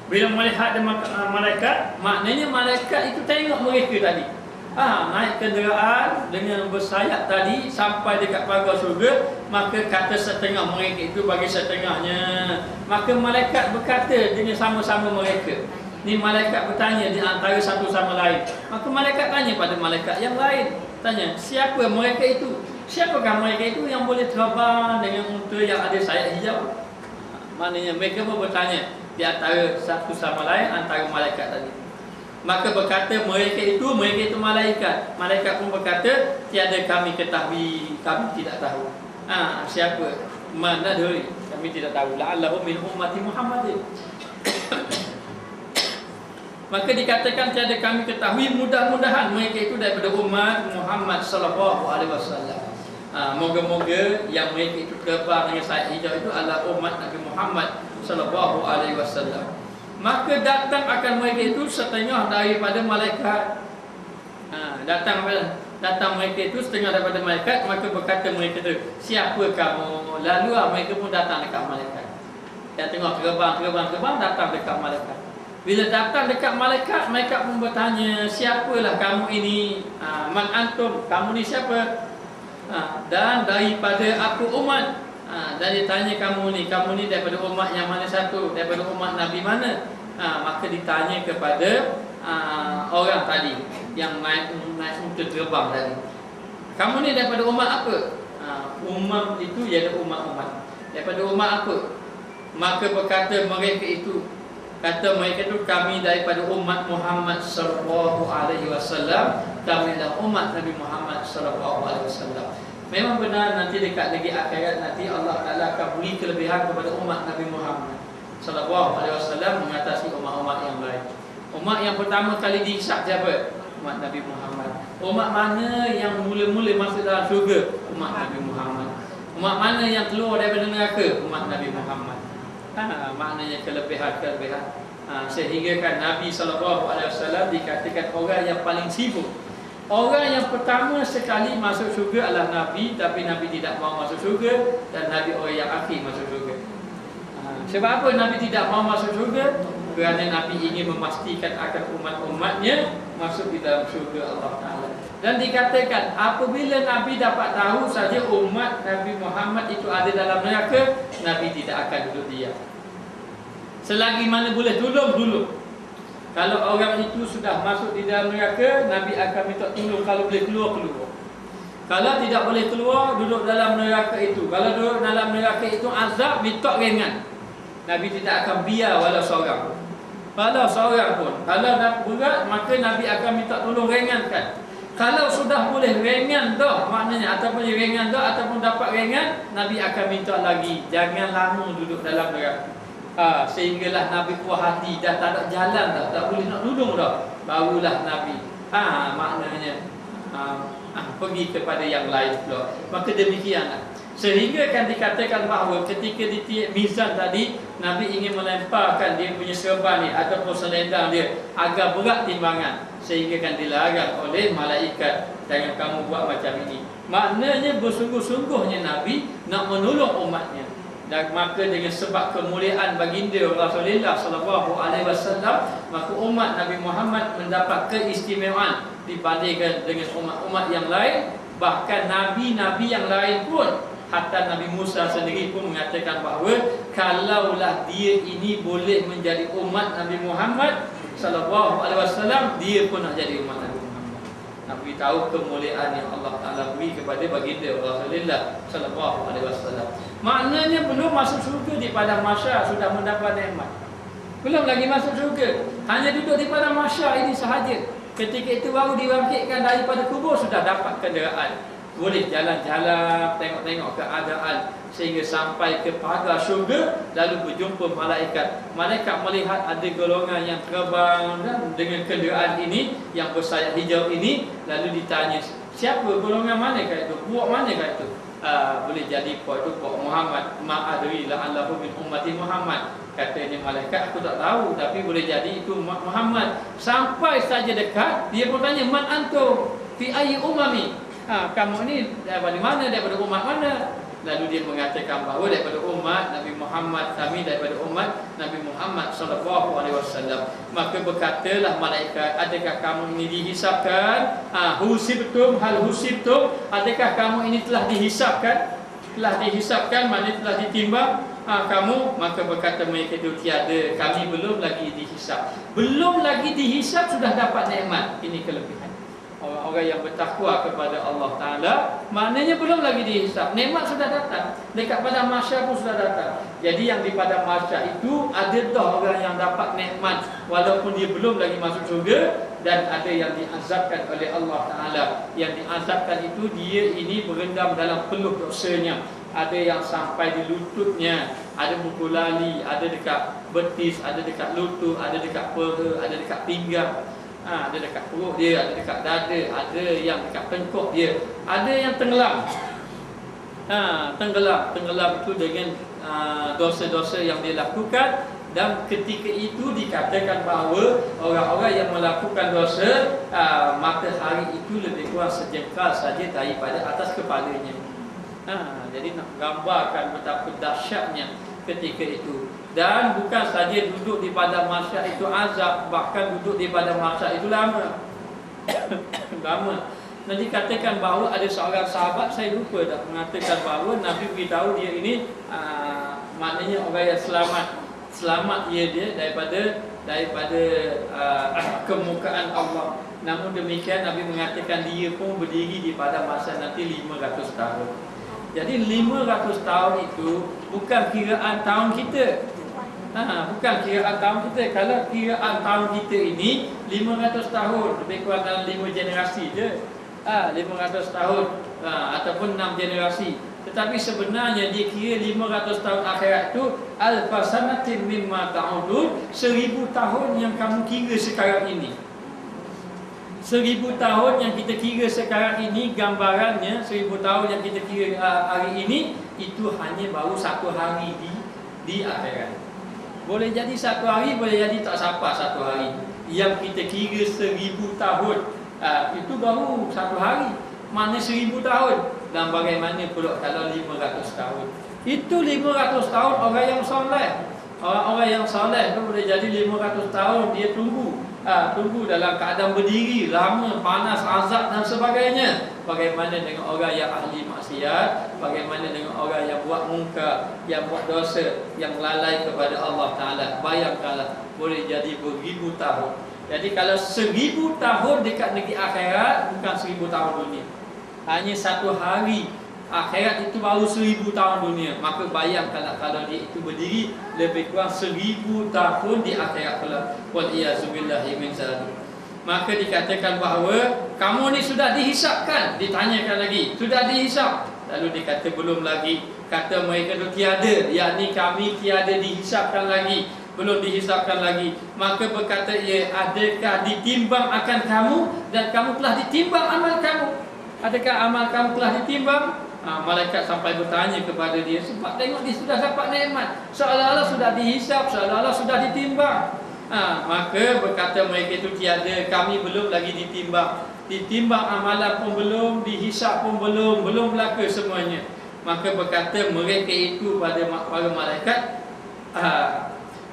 Bila melihat malaikat, maknanya malaikat itu tengok mereka tadi. Naik kenderaan dengan bersayap tadi sampai dekat pagar syurga. Maka kata setengah mereka itu bagi setengahnya. Maka malaikat berkata dengan sama-sama mereka. Ni malaikat bertanya di antara satu sama lain. Maka malaikat tanya pada malaikat yang lain. Tanya, siapa mereka itu? Siapakah mereka itu yang boleh terbang dengan unta yang ada sayap hijau? Maknanya mereka pun bertanya di antara satu sama lain, antara malaikat tadi. Maka berkata mereka itu malaikat. Malaikat pun berkata, tiada kami ketahui, kami tidak tahu. Siapa? Mana dari? Kami tidak tahu. La'allahu min ummati Muhammadin. Maka dikatakan tiada kami ketahui, mudah-mudahan mereka itu daripada umat Muhammad sallallahu alaihi wasallam. Moga-moga yang mereka itu terbang dengan sayap hijau itu adalah umat Nabi Muhammad sallallahu alaihi wasallam. Maka datang akan mereka itu setengah daripada malaikat. Datang mereka itu setengah daripada malaikat. Maka berkata mereka itu, siapa kamu? Lalu mereka pun datang dekat malaikat. Dia tengok terbang datang dekat malaikat. Bila datang dekat malaikat, malaikat pun bertanya, siapalah kamu ini? Man antum, kamu ni siapa? Dan daripada apa umat? Dan dia tanya kamu ni daripada umat yang mana satu? Daripada umat Nabi mana? Maka ditanya kepada orang tadi yang naik unta terbang tadi. Kamu ni daripada umat apa? Umat itu ialah umat-umat. Daripada umat apa? Maka berkata mereka itu, kami daripada umat Muhammad sallallahu alaihi wasallam. Kami adalah umat Nabi Muhammad sallallahu alaihi wasallam. Memang benar nanti dekat negeri akhirat nanti Allah Taala akan beri kelebihan kepada umat Nabi Muhammad sallallahu alaihi wasallam mengatasi umat-umat yang lain. Umat yang pertama kali dihisab siapa? Umat Nabi Muhammad. Umat mana yang mula-mula masuk dalam syurga? Umat Nabi Muhammad. Umat mana yang keluar daripada neraka? Umat Nabi Muhammad. Maknanya kelebihan. Sehingga kan Nabi SAW dikatakan orang yang paling sibuk. Orang yang pertama sekali masuk syurga adalah Nabi. Tapi Nabi tidak mahu masuk syurga. Dan Nabi orang yang akhir masuk syurga. Sebab apa Nabi tidak mahu masuk syurga? Kerana Nabi ingin memastikan akan umat-umatnya masuk di dalam syurga Allah Ta'ala. Dan dikatakan apabila Nabi dapat tahu saja umat Nabi Muhammad itu ada dalam neraka, Nabi tidak akan duduk diam. Selagi mana boleh tolong. Kalau orang itu sudah masuk di dalam neraka, Nabi akan minta tolong. Kalau boleh keluar. Kalau tidak boleh keluar, duduk dalam neraka itu. Kalau duduk dalam neraka itu azab ditok ringan. Nabi tidak akan biar walau seorang pun. Walau seorang pun. Kalau nak berat, maka Nabi akan minta tolong ringankan. Kalau sudah boleh ringan dah, maknanya ataupun ringan dah ataupun dapat ringan, Nabi akan minta lagi. Jangan lama duduk dalam neraka. Sehinggalah Nabi puas hati, dah tak ada jalan dah, tak boleh nak duduk dah, barulah Nabi maknanya pergi kepada yang lain pula. Maka demikianlah, sehingga kan dikatakan bahawa ketika di tiap mizan tadi, Nabi ingin melemparkan dia punya serban ni ataupun selendang dia agar berat timbangan, sehingga kan dilarang oleh malaikat, jangan kamu buat macam ini. Maknanya bersungguh-sungguhnya Nabi nak menolong umatnya. Dan maka dengan sebab kemuliaan baginda Rasulullah sallallahu alaihi wasallam, maka umat Nabi Muhammad mendapat keistimewaan dibandingkan dengan umat-umat yang lain. Bahkan nabi-nabi yang lain pun, hatta Nabi Musa sendiri pun mengatakan bahawa kalaulah dia ini boleh menjadi umat Nabi Muhammad sallallahu alaihi wasallam, dia pun nak jadi umat Nabi Muhammad. Nak beritahu kemuliaan yang Allah Ta'ala beri kepada baginda Rasulullah sallallahu alaihi wasallam. Maknanya belum masuk syurga di padang mahsyar sudah mendapat nikmat. Belum lagi masuk syurga, hanya duduk di padang mahsyar ini sahaja. Ketika itu baru dibangkitkan daripada kubur, sudah dapat kenderaan, boleh jalan-jalan, tengok-tengok keadaan, sehingga sampai ke pagar syurga. Lalu berjumpa malaikat. Malaikat melihat ada golongan yang terbang dengan kenderaan ini yang bersayap hijau ini. Lalu ditanya, siapa golongan manakah itu? Buat manakah itu? Boleh jadi puak itu puak Muhammad. Ma'adri la'allahu min ummati Muhammad. Katanya malaikat, aku tak tahu, tapi boleh jadi itu Muhammad. Sampai saja dekat, dia pun tanya, man antum fi ayyi umami? Kamu ni daripada mana? Daripada umat mana? Lalu dia mengatakan bahawa daripada umat Nabi Muhammad, kami daripada umat Nabi Muhammad sallallahu alaihi wasallam. Maka berkatalah malaikat, adakah kamu ini dihisapkan? Husibtum hal husibtum, adakah kamu ini telah dihisapkan? Telah dihisapkan, maknanya telah ditimbang kamu. Maka berkata mereka itu, tiada, kami belum lagi dihisap. Belum lagi dihisap sudah dapat nikmat. Ini kelebihan orang-orang yang bertakwa kepada Allah Ta'ala. Maknanya belum lagi dihisap, nikmat sudah datang. Dekat padang mahsyar pun sudah datang. Jadi yang di padang mahsyar itu ada dah orang yang dapat nikmat walaupun dia belum lagi masuk syurga. Dan ada yang diazabkan oleh Allah Ta'ala. Yang diazabkan itu dia ini berendam dalam peluh dosanya. Ada yang sampai di lututnya, ada buku lali, ada dekat betis, ada dekat lutut, ada dekat peha, ada dekat pinggang, ada dekat perut dia, ada dekat dada, ada yang dekat tengkuk dia, ada yang tenggelam. Tenggelam itu dengan dosa-dosa yang dia lakukan. Dan ketika itu dikatakan bahawa orang-orang yang melakukan dosa, matahari itu lebih kurang sejengkal saja daripada atas kepalanya. Jadi nak gambarkan betapa dahsyatnya ketika itu. Dan bukan saja duduk di padang mahsyar itu azab, bahkan duduk di padang mahsyar itu lama. Lama. Nanti katakan bahawa ada seorang sahabat, saya lupa dah, mengatakan bahawa Nabi beritahu dia ini maknanya orang yang selamat dia daripada kemukaan Allah. Namun demikian Nabi mengatakan dia pun berdiri di padang mahsyar nanti 500 tahun. Jadi 500 tahun itu bukan kiraan tahun kita. Bukan kiraan tahun kita. Kalau kiraan tahun kita ini 500 tahun, lebih kurang dalam 5 generasi je. 500 tahun ataupun 6 generasi. Tetapi sebenarnya dia kira 500 tahun akhirat itu alfasanatin mimma ta'udun, 1000 tahun yang kamu kira sekarang ini. 1000 tahun yang kita kira sekarang ini, gambarannya 1000 tahun yang kita kira hari ini, itu hanya baru 1 hari di akhirat. Boleh jadi 1 hari, boleh jadi tak sampai 1 hari. Yang kita kira 1000 tahun, itu baru 1 hari. Mana 1000 tahun? Dan bagaimana pula kalau 500 tahun? Itu 500 tahun orang yang soleh. Orang-orang yang soleh itu boleh jadi 500 tahun dia tunggu dalam keadaan berdiri lama, panas, azab dan sebagainya. Bagaimana dengan orang yang ahli maksiat? Bagaimana dengan orang yang buat munkar, yang buat dosa, yang lalai kepada Allah Ta'ala? Bayangkanlah, boleh jadi beribu tahun. Jadi kalau 1000 tahun dekat negeri akhirat, bukan 1000 tahun dunia. hanya satu hari akhirat itu baru 1000 tahun dunia. Maka bayangkanlah kalau dia itu berdiri lebih kurang 1000 tahun di akhirat kelak. Wal iyazubillahi min zalik. Maka dikatakan bahawa kamu ni sudah dihisapkan, ditanyakan lagi, sudah dihisap. Lalu dikata belum lagi. Kata mereka itu tiada, yakni kami tiada dihisapkan lagi, belum dihisapkan lagi. Maka berkata ia, adakah ditimbang akan kamu dan kamu telah ditimbang amal kamu? Adakah amal kamu telah ditimbang? Malaikat sampai bertanya kepada dia, sebab tengok dia sudah dapat nikmat, seolah-olah sudah dihisap, seolah-olah sudah ditimbang. Maka berkata mereka itu tiada, kami belum lagi ditimbang. Ditimbang amalan pun belum, dihisap pun belum berlaku semuanya. Maka berkata mereka itu pada para malaikat,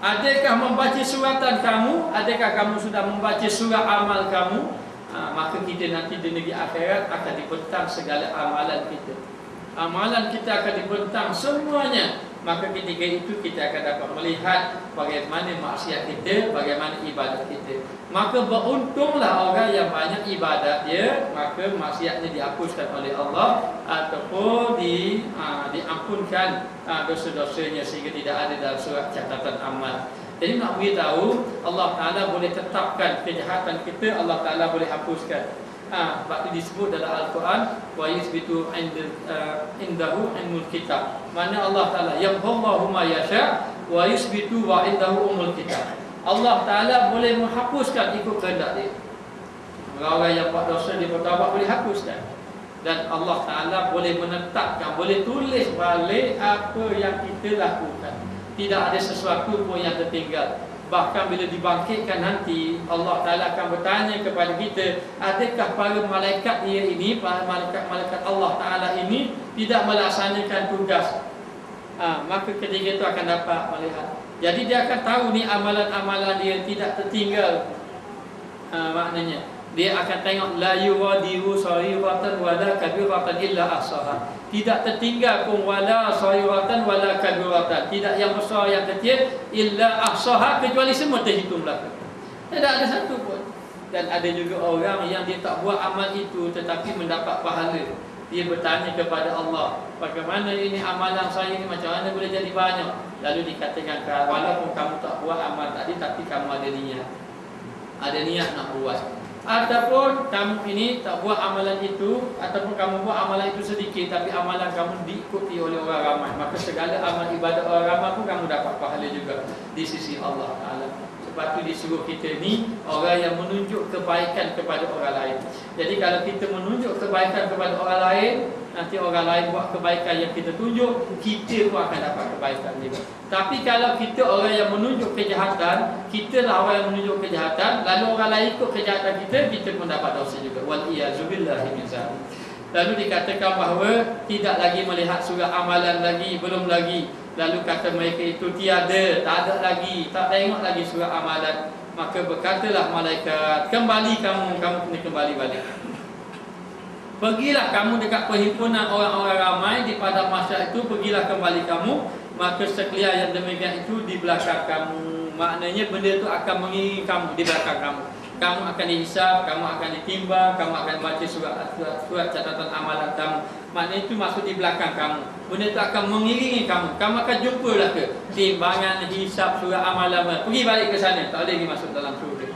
adakah membaca suratan kamu? Adakah kamu sudah membaca surah amal kamu? Maka kita nanti di negeri akhirat akan dibentang segala amalan kita. Amalan kita akan dibentang semuanya. Maka ketika itu kita akan dapat melihat bagaimana maksiat kita, bagaimana ibadat kita. Maka beruntunglah orang yang banyak ibadat dia, maka maksiatnya dihapuskan oleh Allah ataupun diampunkan dosa-dosanya sehingga tidak ada dalam surat catatan amal. Jadi nak beritahu, Allah Ta'ala boleh tetapkan kejahatan kita, Allah Ta'ala boleh hapuskan. Sebab itu disebut dalam Al-Quran, wa yusbitu indahu ilmul kitab. Mana Allah Ta'ala yamhullahu ma yasha wa yusbitu wa indahu umul kitab. Allah Ta'ala boleh menghapuskan ikut kehendak dia. Orang yang buat dosa dia bertaubat boleh hapuskan. Dan Allah Ta'ala boleh menetapkan, boleh tulis balik apa yang kita lakukan. Tidak ada sesuatu pun yang tertinggal. Bahkan bila dibangkitkan nanti, Allah Ta'ala akan bertanya kepada kita, adakah para malaikat dia ini, para malaikat Allah Ta'ala ini tidak melaksanakan tugas? Maka ketika itu akan dapat melihat. Jadi dia akan tahu ni amalan-amalan dia tidak tertinggal. Maknanya dia akan tengok la yuwadiru sariratan wala kabiratan illa ahsaha. Tidak tertinggal pun wala sariratan wala kabiratan. Tidak yang besar yang kecil illa ahsaha, kecuali semua terhitung belaka. Tidak ada satu pun. Dan ada juga orang yang dia tak buat amal itu tetapi mendapat pahala. Dia bertanya kepada Allah, bagaimana ini amalan saya ini, macam mana boleh jadi banyak? Lalu dikatakan, walaupun kamu tak buat amal tadi, tapi kamu ada niat. Ada niat nak buat. Ataupun kamu ini tak buat amalan itu, ataupun kamu buat amalan itu sedikit, tapi amalan kamu diikuti oleh orang ramai, maka segala amal ibadat orang ramai pun kamu dapat pahala juga di sisi Allah Ta'ala. Sebab itu disuruh kita ni orang yang menunjuk kebaikan kepada orang lain. Jadi kalau kita menunjuk kebaikan kepada orang lain, nanti orang lain buat kebaikan yang kita tunjuk, kita pun akan dapat kebaikan juga. Tapi kalau kita orang yang menunjuk kejahatan, kita lah orang yang menunjuk kejahatan, lalu orang lain ikut kejahatan kita, kita pun dapat dosa juga. Wal iyazubillahi min zalik. Lalu dikatakan bahawa tidak lagi melihat surah amalan lagi, belum lagi. Lalu kata mereka itu tiada, tak ada lagi, tak tengok lagi surah amalan. Maka berkatalah malaikat, kembali kamu kena kembali balik. Pergilah kamu dekat perhimpunan orang-orang ramai di padang mahsyar itu, pergilah kembali kamu. Maka sekalian yang demikian itu di belakang kamu. Maknanya benda itu akan mengiringi kamu di belakang kamu. Kamu akan dihisap, kamu akan ditimbang, kamu akan baca surat catatan amalan kamu. Maknanya itu maksud di belakang kamu. Benda itu akan mengiringi kamu. Kamu akan jumpa lah ke timbangan, hisap, surat amalan. Pergi balik ke sana, tak boleh pergi masuk dalam surga.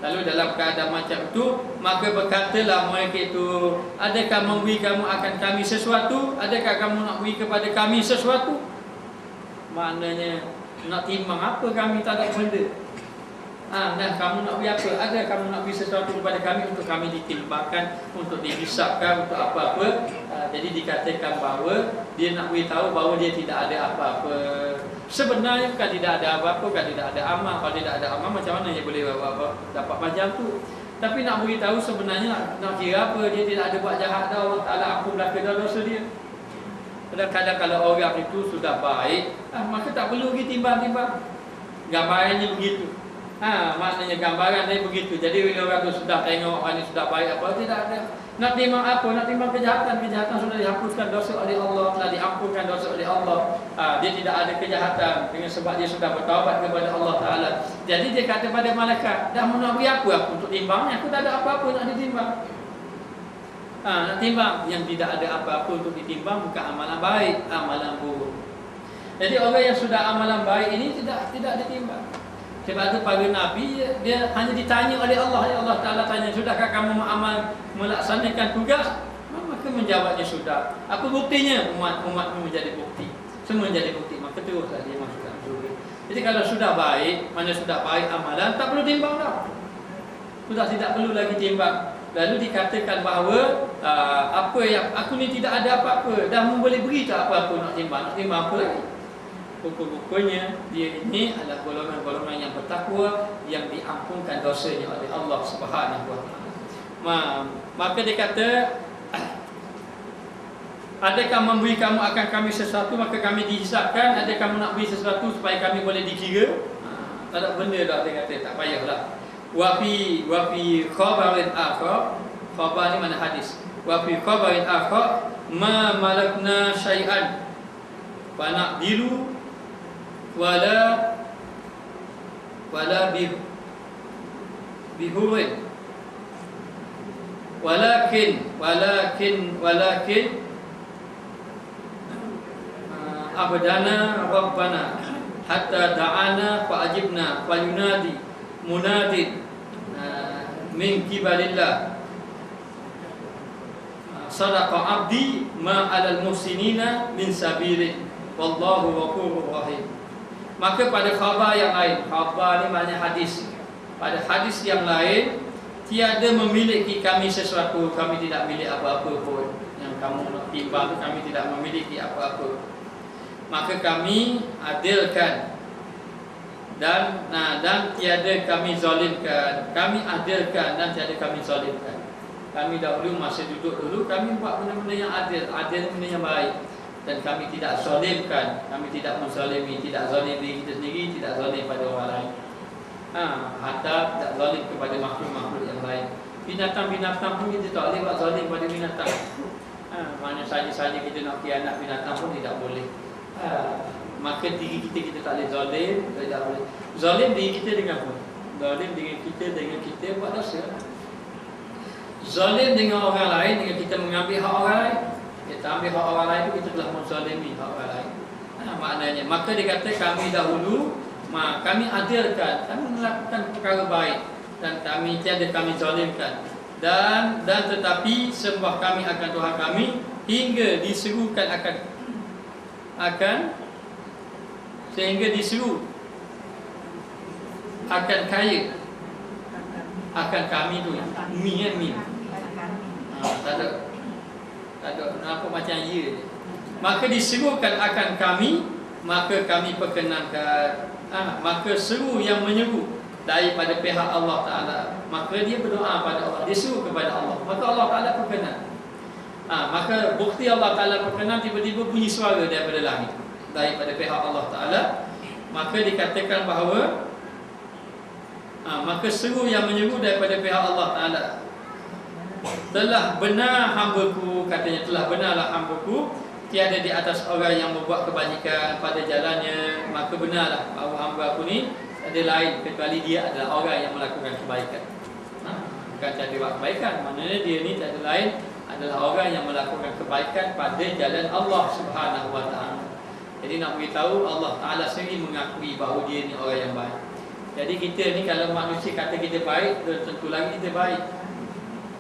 Lalu dalam keadaan macam itu, maka berkatalah mereka itu, adakah memberi kamu akan kami sesuatu? Adakah kamu nak beri kepada kami sesuatu? Maknanya nak timbang apa kami tak ada benda. Dan kamu nak beri apa? Ada kamu nak beri sesuatu kepada kami untuk kami ditimbangkan, untuk dihisapkan, untuk apa-apa. Jadi dikatakan bahawa dia nak beritahu bahawa dia tidak ada apa-apa. Sebenarnya bukan tidak ada apa-apa, bukan tidak ada amal. Kalau tidak ada amal, macam mana dia boleh dapat macam tu? Tapi nak beritahu sebenarnya nak kira apa? Dia tidak ada buat jahat dah, Allah Ta'ala ampun belaka dosa dia. Kadang-kadang kalau orang itu sudah baik, maka tak perlu pergi timbang-timbang. Gambarannya begitu. Maknanya gambaran dia begitu. Jadi bila orang tu sudah tengok orang ni sudah baik apa, tidak ada. Nak timbang apa? Nak timbang kejahatan. Kejahatan sudah dihapuskan dosa oleh Allah, telah diampunkan dosa oleh Allah. Dia tidak ada kejahatan dengan sebab dia sudah bertaubat kepada Allah Ta'ala. Jadi dia kata pada malaikat, dah mau nak beri apa aku untuk timbangnya? Aku tak ada apa-apa nak ditimbang. Nak timbang yang tidak ada apa-apa untuk ditimbang bukan amalan baik, amalan buruk. Jadi orang yang sudah amalan baik ini tidak ditimbang. Sebab itu para Nabi dia hanya ditanya oleh Allah. Ya Allah Ta'ala tanya, sudahkah kamu melaksanakan tugas? Maka menjawabnya sudah. Apa buktinya? Umat menjadi bukti. Semua menjadi bukti. Maka teruslah dia masukkan surga. Jadi kalau sudah baik, mana sudah baik amalan, tak perlu timbang dah. Sudah tidak perlu lagi timbang. Lalu dikatakan bahawa apa yang aku ni tidak ada apa-apa, dah boleh beri tak apa-apa nak timbang apa lagi? Rupanya dia ini adalah golongan-golongan yang bertakwa, yang diampunkan dosanya oleh Allah Subhanahu wa taala. Maka dia kata, adakah memberi kamu akan kami sesuatu maka kami dihisapkan? Adakah kamu nak beri sesuatu supaya kami boleh dikira? Tak ada benda dah, dia kata tak payahlah. Wa fi khabarin akhar, khabar ni mana hadis. Wa fi khabarin akhar ma malakna syai'an wa naqdiru wala bihurin walakin abdana rabbana hatta da'ana fa ajibna fa yunadi munadin min kibalillah sadaqa abdi ma alal muhsinina min sabilin wallahu ghafurur rahim. Maka pada khabar yang lain, khabar ni maknanya hadis. Pada hadis yang lain, tiada memiliki kami sesuatu, kami tidak milik apa-apa pun. Yang kamu nak timbang tu kami tidak memiliki apa-apa. Maka kami adilkan dan tiada kami zalimkan. Kami adilkan dan tiada kami zalimkan. Kami dahulu masa duduk dulu kami buat benda-benda yang adil, benda yang baik. Dan kami tidak zalimkan, kami tidak menzalimi, tidak zalim diri kita sendiri, tidak zalim pada orang lain. Hatta tidak zalim kepada makhluk-makhluk yang lain. Binatang-binatang pun kita tak boleh buat zalim pada binatang. Mana saja-saja kita nak khianat binatang pun tidak boleh. Maka diri kita tak boleh zalim, tidak boleh. Zalim diri kita dengan apa? Zalim dengan kita buat dosa. Zalim dengan orang lain, dengan kita mengambil hak orang lain. Kita ambil hak orang lain itu kita telah menzalimi hak orang lain. Maknanya, maka dia kata kami dahulu kami adilkan, kami melakukan perkara baik dan kami tiada kami zalimkan. Dan tetapi sembah kami akan Tuhan kami hingga diserukan sehingga diseru akan kaya akan kami tu mi. Tak ada apa macam ya. Maka diserukan akan kami, maka kami perkenankan. Maka seru yang menyeru daripada pihak Allah Ta'ala, maka dia berdoa pada Allah, dia seru kepada Allah, maka Allah Ta'ala perkenan. Maka bukti Allah Ta'ala perkenan, tiba-tiba bunyi suara daripada langit, daripada pihak Allah Ta'ala. Maka dikatakan bahawa maka seru yang menyeru daripada pihak Allah Ta'ala, telah benar hamba-Ku, katanya telah benarlah hamba-Ku, tiada di atas orang yang membuat kebajikan pada jalannya, maka benarlah bahawa hamba-Ku ni ada lain kecuali dia adalah orang yang melakukan kebaikan. Bukan cari buat kebaikan, maknanya dia ni tiada lain adalah orang yang melakukan kebaikan pada jalan Allah Subhanahu wa taala. Jadi nak beritahu Allah Ta'ala sendiri mengakui bahawa dia ni orang yang baik. Jadi kita ni kalau manusia kata kita baik, tentu lagi kita baik.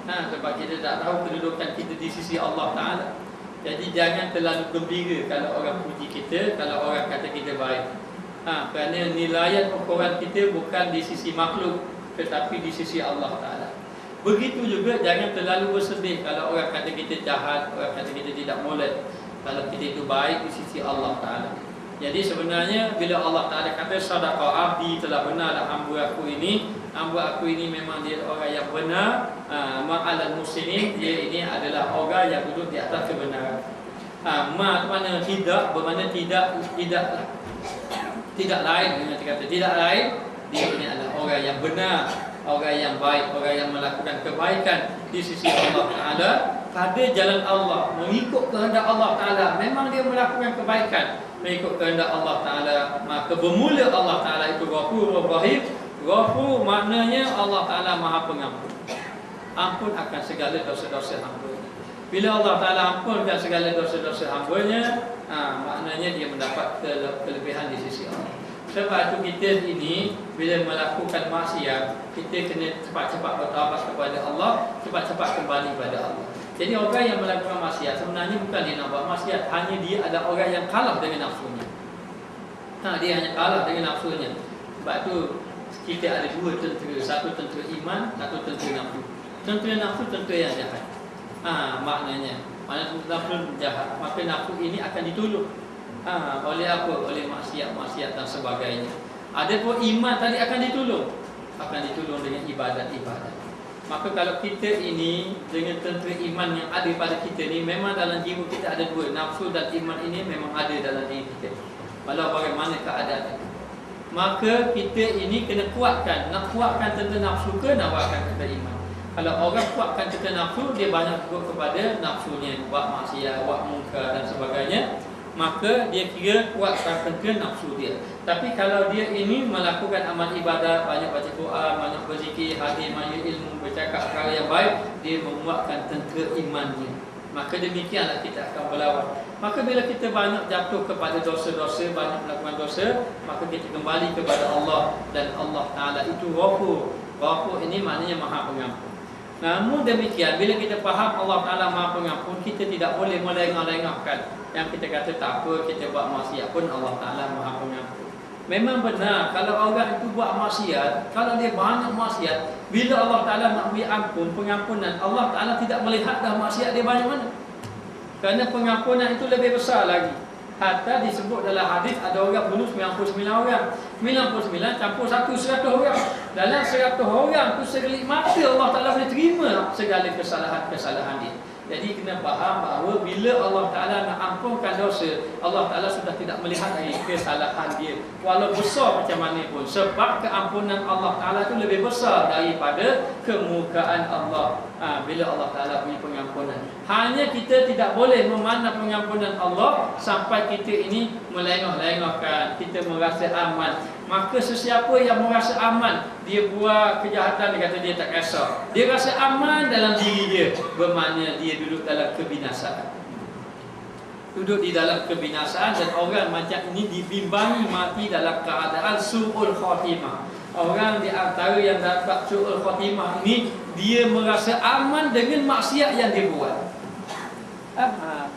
Sebab kita tak tahu kedudukan kita di sisi Allah Ta'ala. Jadi jangan terlalu gembira kalau orang puji kita, kalau orang kata kita baik. Kerana nilaian ukuran kita bukan di sisi makhluk, tetapi di sisi Allah Ta'ala. Begitu juga jangan terlalu bersedih kalau orang kata kita jahat, orang kata kita tidak molek, kalau kita itu baik di sisi Allah Ta'ala. Jadi sebenarnya bila Allah Ta'ala kata sadaqa abdi, telah benarlah hamba aku ini memang dia orang yang benar. Ma'alal muslimin, dia ini adalah orang yang duduk di atas kebenaran. Mana tidak, bermakna tidak lain, dengan kata tidak lain, dia ini adalah orang yang benar, orang yang baik, orang yang melakukan kebaikan di sisi Allah Ta'ala pada jalan Allah, mengikut kehendak Allah Ta'ala. Memang dia melakukan kebaikan mengikut kehendak Allah Ta'ala, maka bermula Allah Ta'ala itu Ghafurur Rahim. Ghafur maknanya Allah Ta'ala Maha Pengampun. ampun akan segala dosa-dosa hamba. Bila Allah Ta'ala ampunkan segala dosa-dosa hambanya, maknanya dia mendapat kelebihan di sisi Allah. Sebab itu kita ini bila melakukan maksiat, kita kena cepat-cepat bertaubat kepada Allah, cepat-cepat kembali kepada Allah. Jadi orang yang melakukan maksiat sebenarnya bukan dia nak buat maksiat, hanya dia adalah orang yang kalah dengan nafsunya. Dia hanya kalah dengan nafsunya. Sebab tu kita ada dua tentera, satu tentera iman, satu tentera nafsu. Tentera nafsu tentera yang jahat. Maknanya nafsu jahat, maka nafsu ini akan ditolong. Oleh apa? Oleh maksiat-maksiat dan sebagainya. Adapun iman tadi akan ditolong dengan ibadat-ibadat. Maka kalau kita ini dengan tentera iman yang ada pada kita ni, memang dalam jiwa kita ada dua, nafsu dan iman ini memang ada dalam diri kita. Walau bagaimana keadaan, maka kita ini kena kuatkan. Nak kuatkan tentera nafsu ke nak kuatkan tentera iman? Kalau orang kuatkan tentera nafsu, dia banyak ikut kepada nafsunya, buat maksiat, buat munkar dan sebagainya, maka dia kira kuatkan tentera nafsu dia. Tapi kalau dia ini melakukan amal ibadat, banyak baca Quran, banyak berzikir, hadir majlis ilmu, bercakap perkara yang baik, dia menguatkan tentera imannya. Maka demikianlah kita akan berlawan. Maka bila kita banyak jatuh kepada dosa-dosa, banyak melakukan dosa, maka kita kembali kepada Allah. Dan Allah Ta'ala itu Ghafur. Ghafur ini maknanya Maha Pengampun. Namun demikian, bila kita faham Allah Ta'ala Maha Pengampun, kita tidak boleh melengah-lengahkan. Yang kita kata tak apa, kita buat maksiat pun Allah Ta'ala Maha Pengampun. Memang benar, kalau orang itu buat maksiat, kalau dia banyak maksiat, bila Allah Ta'ala nak beri ampun, pengampunan, Allah Ta'ala tidak melihat dah maksiat dia banyak mana. Kerana pengampunan itu lebih besar lagi. Hatta disebut dalam hadis ada orang bunuh 99 orang. 99 campur 100 orang. Dalam 100 orang tu sekelip mata Allah Ta'ala boleh terima segala kesalahan-kesalahan dia. Jadi kena faham bahawa bila Allah Ta'ala nak ampunkan dosa, Allah Ta'ala sudah tidak melihat lagi kesalahan dia, walau besar macam mana pun. Sebab keampunan Allah Ta'ala itu lebih besar daripada kemukaan Allah. Bila Allah Ta'ala beri pengampunan, hanya kita tidak boleh memandang pengampunan Allah sampai kita ini melengah-lengahkan, kita merasa aman. Maka sesiapa yang merasa aman, dia buat kejahatan, dia kata dia tak kisah, dia rasa aman dalam diri dia, bermakna dia duduk dalam kebinasaan, duduk di dalam kebinasaan. Dan orang macam ini dibimbangi mati dalam keadaan su'ul khatimah. Orang di antara yang dapat su'ul khatimah ini, dia merasa aman dengan maksiat yang dia buat.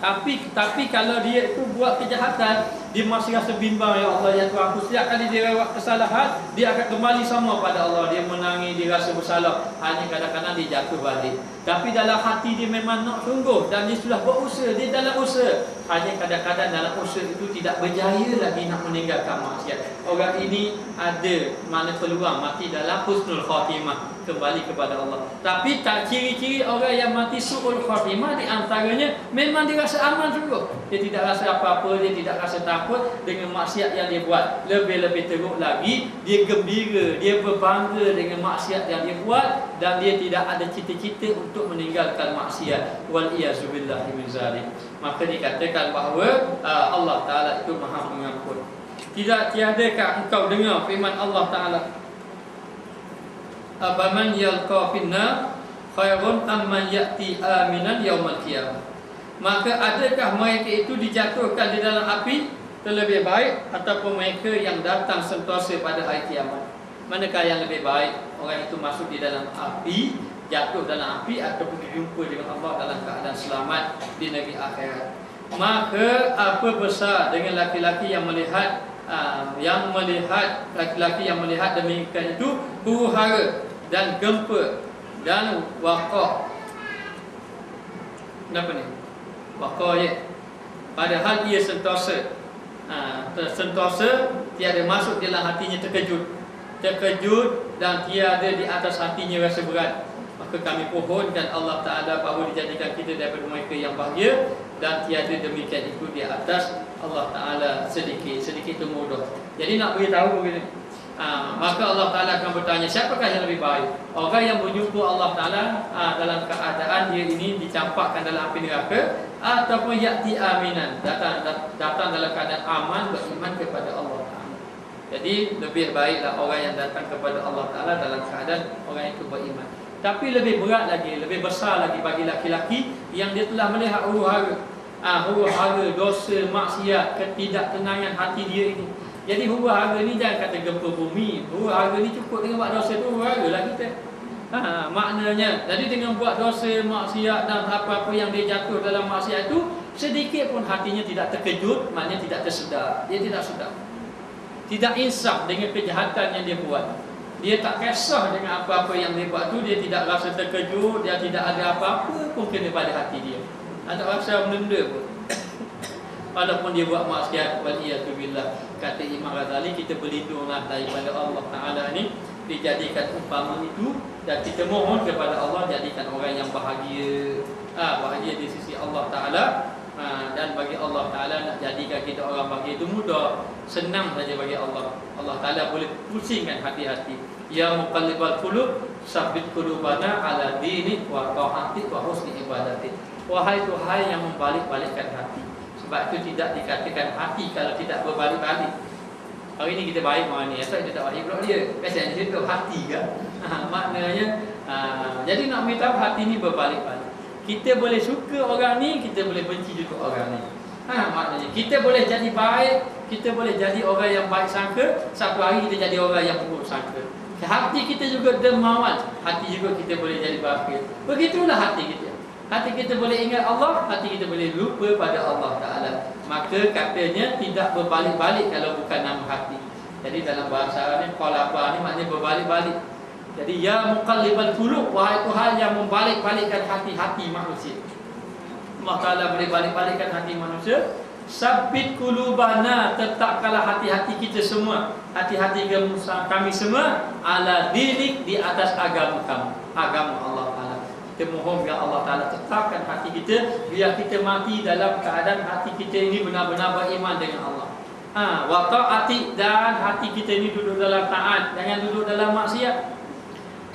Tapi kalau dia itu buat kejahatan, dia masih rasa bimbang, ya Allah, ya Tuhan aku, setiap kali dia buat kesalahan, dia akan kembali sama pada Allah. Dia menangis, dia rasa bersalah. Hanya kadang-kadang dia jatuh balik. Tapi dalam hati dia memang nak sungguh, dan dia sudah berusaha, dia dalam usaha. Hanya kadang-kadang dalam usaha itu tidak berjaya lagi nak meninggalkan maksiat. Orang ini ada mana peluang mati dalam husnul khatimah, kembali kepada Allah. Tapi tak ciri-ciri orang yang mati su'ul khatimah, di antaranya memang dia rasa aman sungguh. Dia tidak rasa apa-apa, dia tidak rasa takut dengan maksiat yang dia buat. Lebih-lebih teruk lagi, dia gembira, dia berbangga dengan maksiat yang dia buat, dan dia tidak ada cita-cita untuk meninggalkan maksiat. Wal-iyazubillahi min zalik. Maka dikatakan bahawa Allah Ta'ala itu Maha Pengampun. Tiadakah engkau dengar firman Allah Ta'ala, afaman yalqa finna khairun amman ya'ti aminan yaumal qiyamah. Maka adakah mereka itu dijatuhkan di dalam api terlebih baik, ataupun mereka yang datang sentosa pada hari kiamat? Manakah yang lebih baik? Orang itu masuk di dalam api, jatuh dalam api, ataupun berjumpa dengan Allah dalam keadaan selamat di negeri akhirat? Maka apa besar dengan laki-laki yang melihat laki-laki yang melihat demikian itu huru-hara dan gempa dan waqah. Kenapa ni? Waqah ya. Padahal ia sentosa. Sentosa, tiada masuk dalam hatinya terkejut dan tiada di atas hatinya rasa berat. Maka kami pohonkan Allah Ta'ala bahawa dijadikan kita daripada mereka yang bahagia, dan tiada demikian itu di atas Allah Ta'ala sedikit itu mudah. Jadi nak beritahu begini, maka Allah Ta'ala akan bertanya, siapakah yang lebih baik? Orang yang berjumpa Allah Ta'ala dalam keadaan dia ini dicampakkan dalam api neraka, ataupun ya'ti aminan, datang dalam keadaan aman, beriman kepada Allah Ta'ala. Jadi lebih baiklah orang yang datang kepada Allah Ta'ala dalam keadaan orang itu beriman. Tapi lebih berat lagi, lebih besar lagi bagi laki-laki yang dia telah melihat huru-hara, huru-hara dosa, maksiat, ketidaktenangan hati dia ini. Jadi huru-hara ni jangan kata gempa bumi. Huru-hara ni cukup dengan buat dosa tu huru-hara lah kita. Maknanya, jadi dengan buat dosa, maksiat dan apa-apa yang dia jatuh dalam maksiat itu, sedikit pun hatinya tidak terkejut, maknanya tidak tersedar. Dia tidak sedar, tidak insaf dengan kejahatan yang dia buat. Dia tak kisah dengan apa-apa yang dia buat tu. Dia tidak rasa terkejut. Dia tidak ada apa-apa pun kena pada hati dia. Tak rasa benda pun. Walaupun dia buat maksiat, waliyatubillah. Kata Imam Ghazali, kita berlindunglah daripada Allah Ta'ala ni, dijadikan umpama itu, dan kita mohon kepada Allah jadikan orang yang bahagia, bahagia di sisi Allah Ta'ala. Dan bagi Allah Ta'ala nak jadikan kita orang bahagia itu mudah, senang saja bagi Allah. Allah Ta'ala boleh pusingkan hati-hati. Ya muqallibal qulub, sabbit qulubana ala dinik wa ta'atik wa husni ibadatik. Wahai Tuhan yang membalik-balikkan hati. Sebab itu tidak dikatakan hati kalau tidak berbalik-balik. Hari ini kita baik malam ni, esok kita tak baik pula dia. Biasanya dia hati kan? Maknanya, jadi nak minta hati ni berbalik-balik. Kita boleh suka orang ni, kita boleh benci juga orang ni. Maknanya kita boleh jadi baik, kita boleh jadi orang yang baik sangka, satu hari kita jadi orang yang buruk sangka. Hati kita juga dermawan, hati juga kita boleh jadi bakhil. Begitulah hati kita. Hati kita boleh ingat Allah, hati kita boleh lupa pada Allah Ta'ala. Maka katanya tidak berbalik-balik kalau bukan nama hati. Jadi dalam bahasa ni, qalaba ni maknanya berbalik-balik. Jadi ya muqallibal qulub, wahai Tuhan yang membalik-balikkan hati-hati manusia. Allah Ta'ala boleh balik-balikkan hati manusia. Sabbit qulubana, tetapkanlah hati-hati kita semua, hati-hati kami semua, ala dinik, di atas agama kamu, agama Allah Ta'ala. Kita mohon biar Allah Ta'ala tetapkan hati kita, biar kita mati dalam keadaan hati kita ini benar-benar beriman dengan Allah. Wa ta'ati, dan hati kita ini duduk dalam taat, jangan duduk dalam maksiat.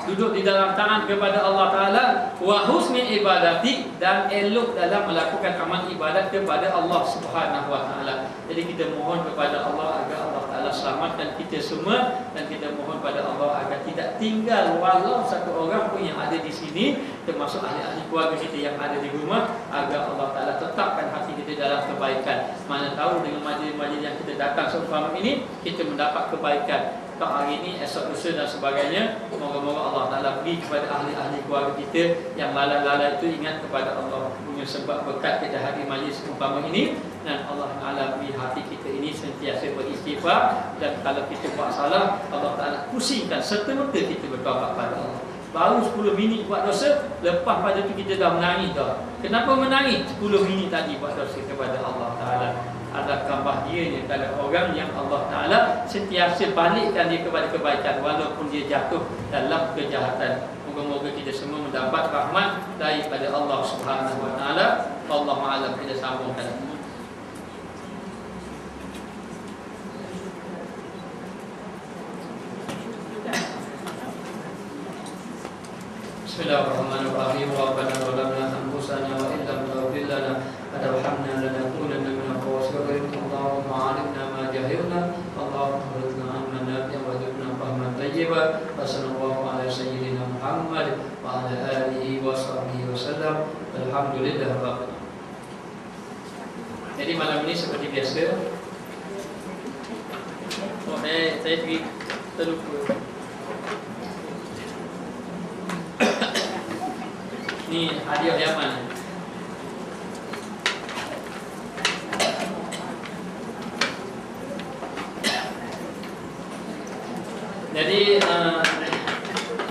Duduk di dalam taat kepada Allah Ta'ala. Wa husni ibadati, dan elok dalam melakukan amal ibadat kepada Allah Subhanahu Wa Ta'ala. Jadi kita mohon kepada Allah agar Allah Ta'ala selamatkan kita semua, dan kita mohon pada Allah agar tidak tinggal walau satu orang pun yang ada di sini, termasuk ahli-ahli keluarga kita yang ada di rumah, agar Allah Ta'ala tetapkan hati kita dalam kebaikan. Mana tahu dengan majlis-majlis yang kita datang seumpama ini, kita mendapat kebaikan. Tak hari ini, esok lusa dan sebagainya. Moga-moga Allah Ta'ala beri kepada ahli-ahli keluarga kita yang lalai-lalai itu ingat kepada Allah. Punya sebab berkat kita hadir majlis umpama ini, dan Allah Ta'ala beri hati kita ini sentiasa beristighfar. Dan kalau kita buat salah, Allah Ta'ala pusingkan serta-merta kita bertaubat pada Allah. Baru 10 minit buat dosa, lepas pada itu kita dah menangis dah. Kenapa menangis? 10 minit tadi buat dosa kepada Allah Ta'ala. Alangkah bahagianya kalau orang yang Allah Ta'ala sentiasa balikkan dia kepada kebaikan walaupun dia jatuh dalam kejahatan. Moga-moga kita semua mendapat rahmat daripada Allah Subhanahu Wa Ta'ala. Wallahu a'lam. Kita sambungkan. Bismillahirrahmanirrahim. Rabbana zalamna anfusana wa illam taghfir lana wa tarhamna lanakunanna minal khasirin. Allahumma 'allimna ma jahilna, Allahumma rizqna 'ilman nafi'an wa rizqna fahman tayyiban. Wassallallahu ala sayyidina Muhammad wa ala alihi wa sahbihi wasallam. Alhamdulillah rabbil alamin. Jadi malam ini seperti biasa, saya terlupa. Ni hadiah Yaman. Jadi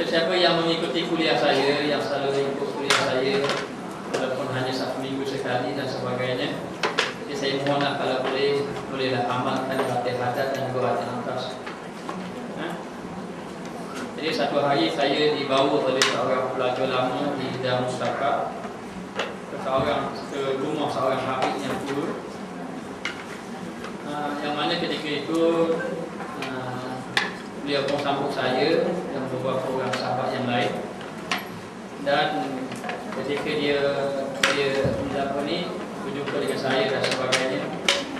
sesiapa yang mengikuti kuliah saya, yang selalu ikut kuliah saya walaupun hanya 1 minggu sekali dan sebagainya, jadi saya mohonlah kalau bolehlah amalkan hati hadat dan juga hati atas. Jadi satu hari saya dibawa oleh seorang pelajar lama di Darussalam ke rumah seorang habib yang tua, yang mana ketika itu beliau pun sambut saya dan beberapa orang sahabat yang lain. Dan ketika dia berjumpa dengan saya dan sebagainya,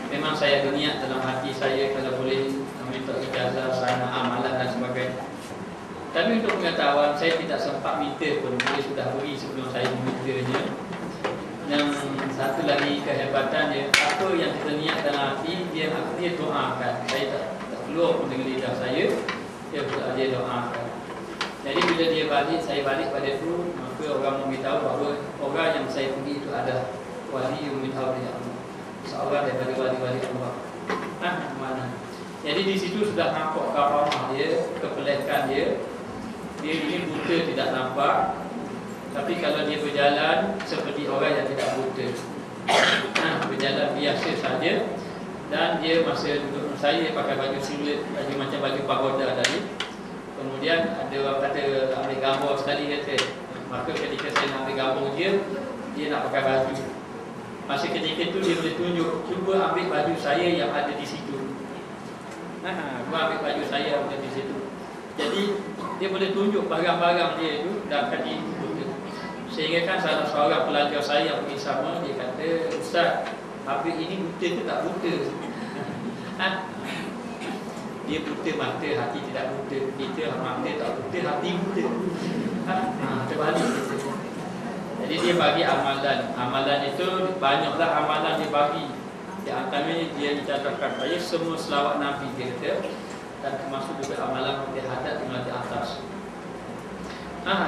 memang saya berniat dalam hati saya kalau boleh minta ijazah sana amalan dan sebagainya. Tapi untuk pengetahuan, saya tidak sempat minta pun, dia sudah beri sebelum saya memintanya. Yang satu lagi kehebatan dia, apa yang kita niat dalam hati, dia doakan. Saya tak keluar pun dengan lidah saya, dia doakan. Jadi bila dia balik, saya balik pada itu, maka orang memberitahu bahawa orang yang saya pergi itu adalah wali yang memberitahu dia Allah, seorang daripada wali-wali Allah. Mana? Jadi di situ sudah nampak karamah dia, kepelekan dia. Dia ini buta tidak nampak, tapi kalau dia berjalan seperti orang yang tidak buta. Berjalan biasa saja. Dan dia masa duduk saya, dia pakai baju singlet, baju macam baju pagoda tadi. Kemudian ada orang kata ambil gambar sekali kata. Maka ketika saya nak ambil gambar dia nak pakai baju. Masa ketika itu dia boleh tunjuk, cuba ambil baju saya yang ada di situ. Cuba ambil baju saya yang ada di situ. Jadi dia boleh tunjuk barang-barang dia itu dan kaki buta. Sehingga kan salah seorang pelajar saya yang pergi sama, dia kata, Ustaz, habis ini buta ke tak buta? Dia buta mata, hati tidak buta. Kita mata tak buta, hati buta. Terbalik. Jadi dia bagi amalan. Amalan itu banyaklah amalan dia bagi. Di antaranya dia dicatatkan saya semua selawat Nabi dia kata, dan termasuk juga amalan di hadat dengan di atas.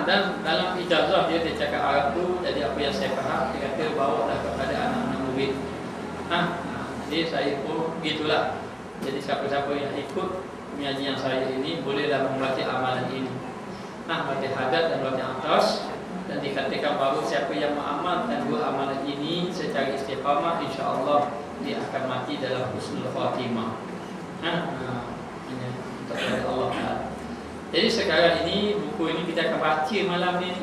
Dan dalam ijazah dia cakap Arab tu, jadi apa yang saya faham, dia kata bawalah kepada anak-anak murid. Jadi saya pun gitulah. Jadi siapa-siapa yang ikut pengajian saya ini bolehlah membaca amalan ini. Baca hadat dan baca atas. Dan dikatakan bahawa siapa yang mengamalkan dua amalan ini secara istiqamah, insya-Allah dia akan mati dalam husnul khatimah. Kepada Allah Taala. Jadi sekarang ini buku ini kita akan baca malam ni.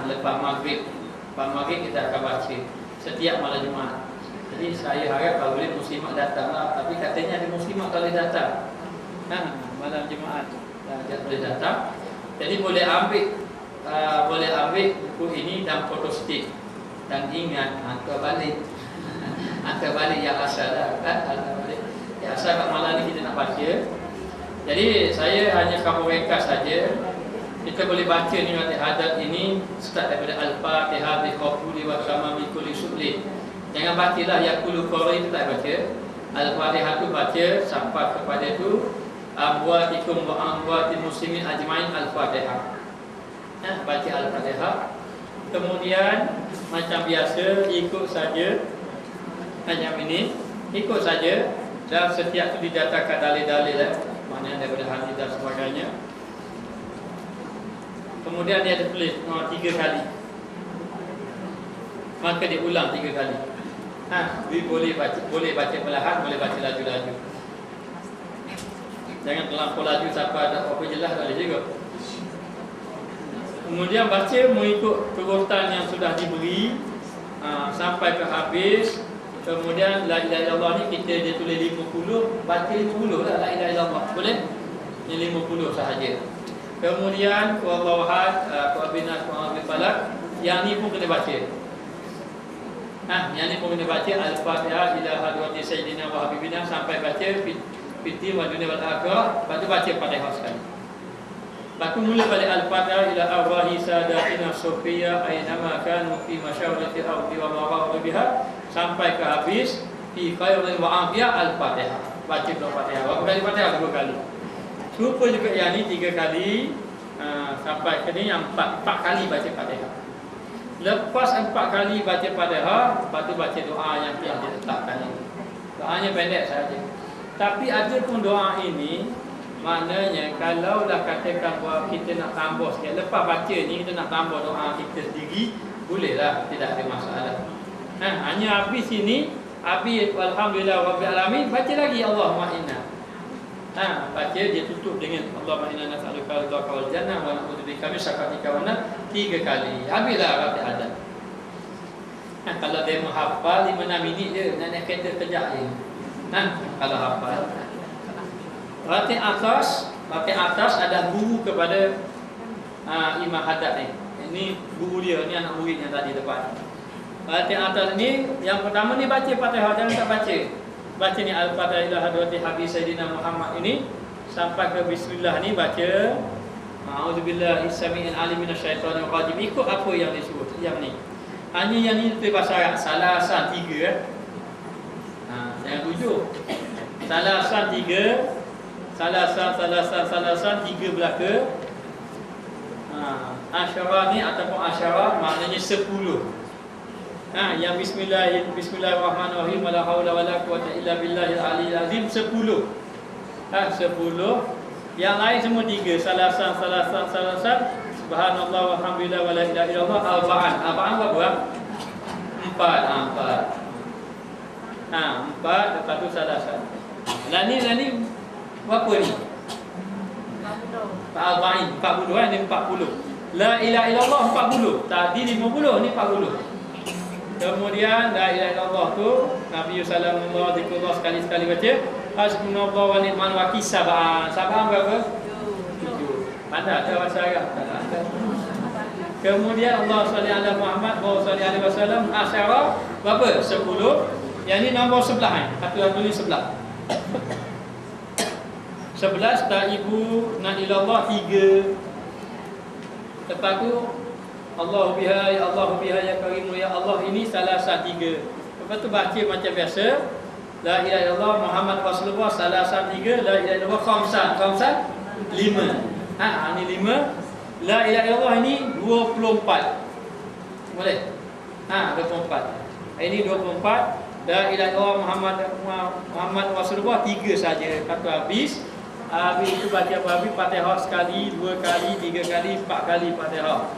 Lepas maghrib kita akan baca setiap malam Jumaat. Jadi saya harap kalau boleh muslimat datanglah, tapi katanya ada muslimat tak boleh datang. Malam Jumaat tak boleh datang. Jadi boleh ambil buku ini dan photostat. Dan ingat hantar balik. Hantar balik yang asal kan? Yang asal kat malam ni kita nak baca. Jadi saya hanya kamu ringkas saja. Kita boleh baca ni nanti hadat ini start daripada Al-Fatihah bi qabuli wa tamami kulli subli. Jangan bacalah yaqulu qari itu tak baca. Al-Fatihah tu baca sampai kepada itu amwatikum wa amwatil muslimin ajmain Al-Fatihah. Baca Al-Fatihah. Kemudian macam biasa ikut saja macam ini, ikut saja dan setiap tu didatakan dalil-dalil mana daripada hadis dan sebagainya. Kemudian dia ada tulis 3 kali. Maka dia ulang 3 kali. Boleh baca perlahan, boleh baca laju-laju. Jangan terlampau laju sampai ada apa jelas tak boleh juga. Kemudian baca mengikut urutan yang sudah diberi sampai ke habis. Kemudian la ilaha illallah ni kita dia tulis 50, baca 50 lah la ilaha illallah. Boleh? Yang 50 sahaja. Kemudian wallahu ahad, qul falaq, yang ni pun kena baca. Yang ni pun kena baca Al-Fatihah ila hadrati sayyidina wa habibina sampai baca fiti wa dunya wal akhirah, lepas tu baca Fatihah sekali. Lepas tu mula balik Al-Fatihah ila arwahi sadatina sufiyya aynama kanu fi masyawarati ardi wa ma'aradu biha sampai ke habis fi khairin wa afiyah Al-Fatihah. Baca Al-Fatihah. Berapa kali Fatihah? 2 kali. Rupa juga yang ni 3 kali sampai ke ni yang 4 kali baca Fatihah. Lepas 4 kali baca Fatihah, lepas tu baca doa yang diletakkan ini. Doanya pendek saja. Tapi ada pun doa ini maknanya kalaulah katakan bahawa kita nak tambah sikit, lepas baca ni kita nak tambah doa kita sendiri, bolehlah, tidak ada masalah. Hanya habis sini, habis alhamdulillah rabbil alamin, baca lagi Allahumma inna. Baca dia tutup dengan Allahumma inna nas'aluka ridhaka wal jannah wa na'udzubika min sakhatika wa nar 3 kali. Habislah rakaat hadat. Kalau dia menghafal 5-6 minit je, nak kereta kejap je. Kalau hafal. Rakaat atas ada guru kepada imam hadat ni. Ini guru dia, ni anak murid yang tadi depan. Rakaat atas ni yang pertama ni baca Fatihah, jangan tak baca. Baca ni Al-Fatihah ila hadrati habib sayyidina Muhammad ini sampai ke bismillah ni baca. A'udzubillahi samii'il 'alim minasyaitonir rajim. Ikut apa yang disebut yang ni. Hanya yang ni tu bahasa Arab salasan 3 jangan tujuh. Salasan 3, salasan 3 belaka. Asyara ni ataupun asyara maknanya 10. Yang bismillahirrahmanirrahim wala haula wala quwwata illa billahil aliyil azim 10. 10. Yang lain semua 3. Salasan subhanallah walhamdulillah wala ilaha illallah arba'an berapa? 4. 4 lepas tu salasan. Lah ni berapa ni? 40 kan, ni 40. La ilaha illallah 40. Tadi 50, ni 40. Kemudian la ilaha illallah tu Nabi sallallahu alaihi wasallam sekali-sekali baca hasbunallah wa ni'mal wakil sab'an. Sab'an berapa? 7. Pandai ada bahasa Arab. Kemudian Allah salli ala Muhammad wa salli alaihi wasallam asyara berapa? 10. Yang ni nombor sebelah kan. Satu ni sebelah. 11 ta'ibu na ilallah 3. Lepas tu Allahu biha ya Allahu biha ya karimu ya Allah, ini salasan 3. Lepas tu baca macam biasa la ilaha illallah Muhammad Rasulullah salasan 3, la ilaha illallah khamsan 5. Ini 5. La ilaha illallah ini 24. Boleh? 24. Ini 24. La ilaha illallah Muhammad Rasulullah 3 saja. Kata habis. Habis itu baca habis Fatihah sekali, 2 kali, 3 kali, 4 kali Fatihah.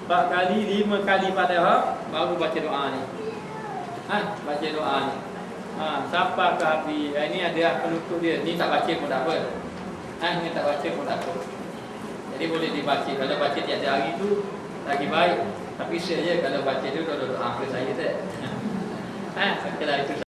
4 kali, 5 kali Fatihah, baru baca doa ni. Baca doa ni. Sampai ke habis. Ini ada penutup dia. Ni tak baca pun tak apa. Ni tak baca pun tak apa. Jadi boleh dibaca. Kalau baca tiap-tiap hari tu lagi baik. Tapi saya kalau baca tu doa ke saya tak. Kalau itu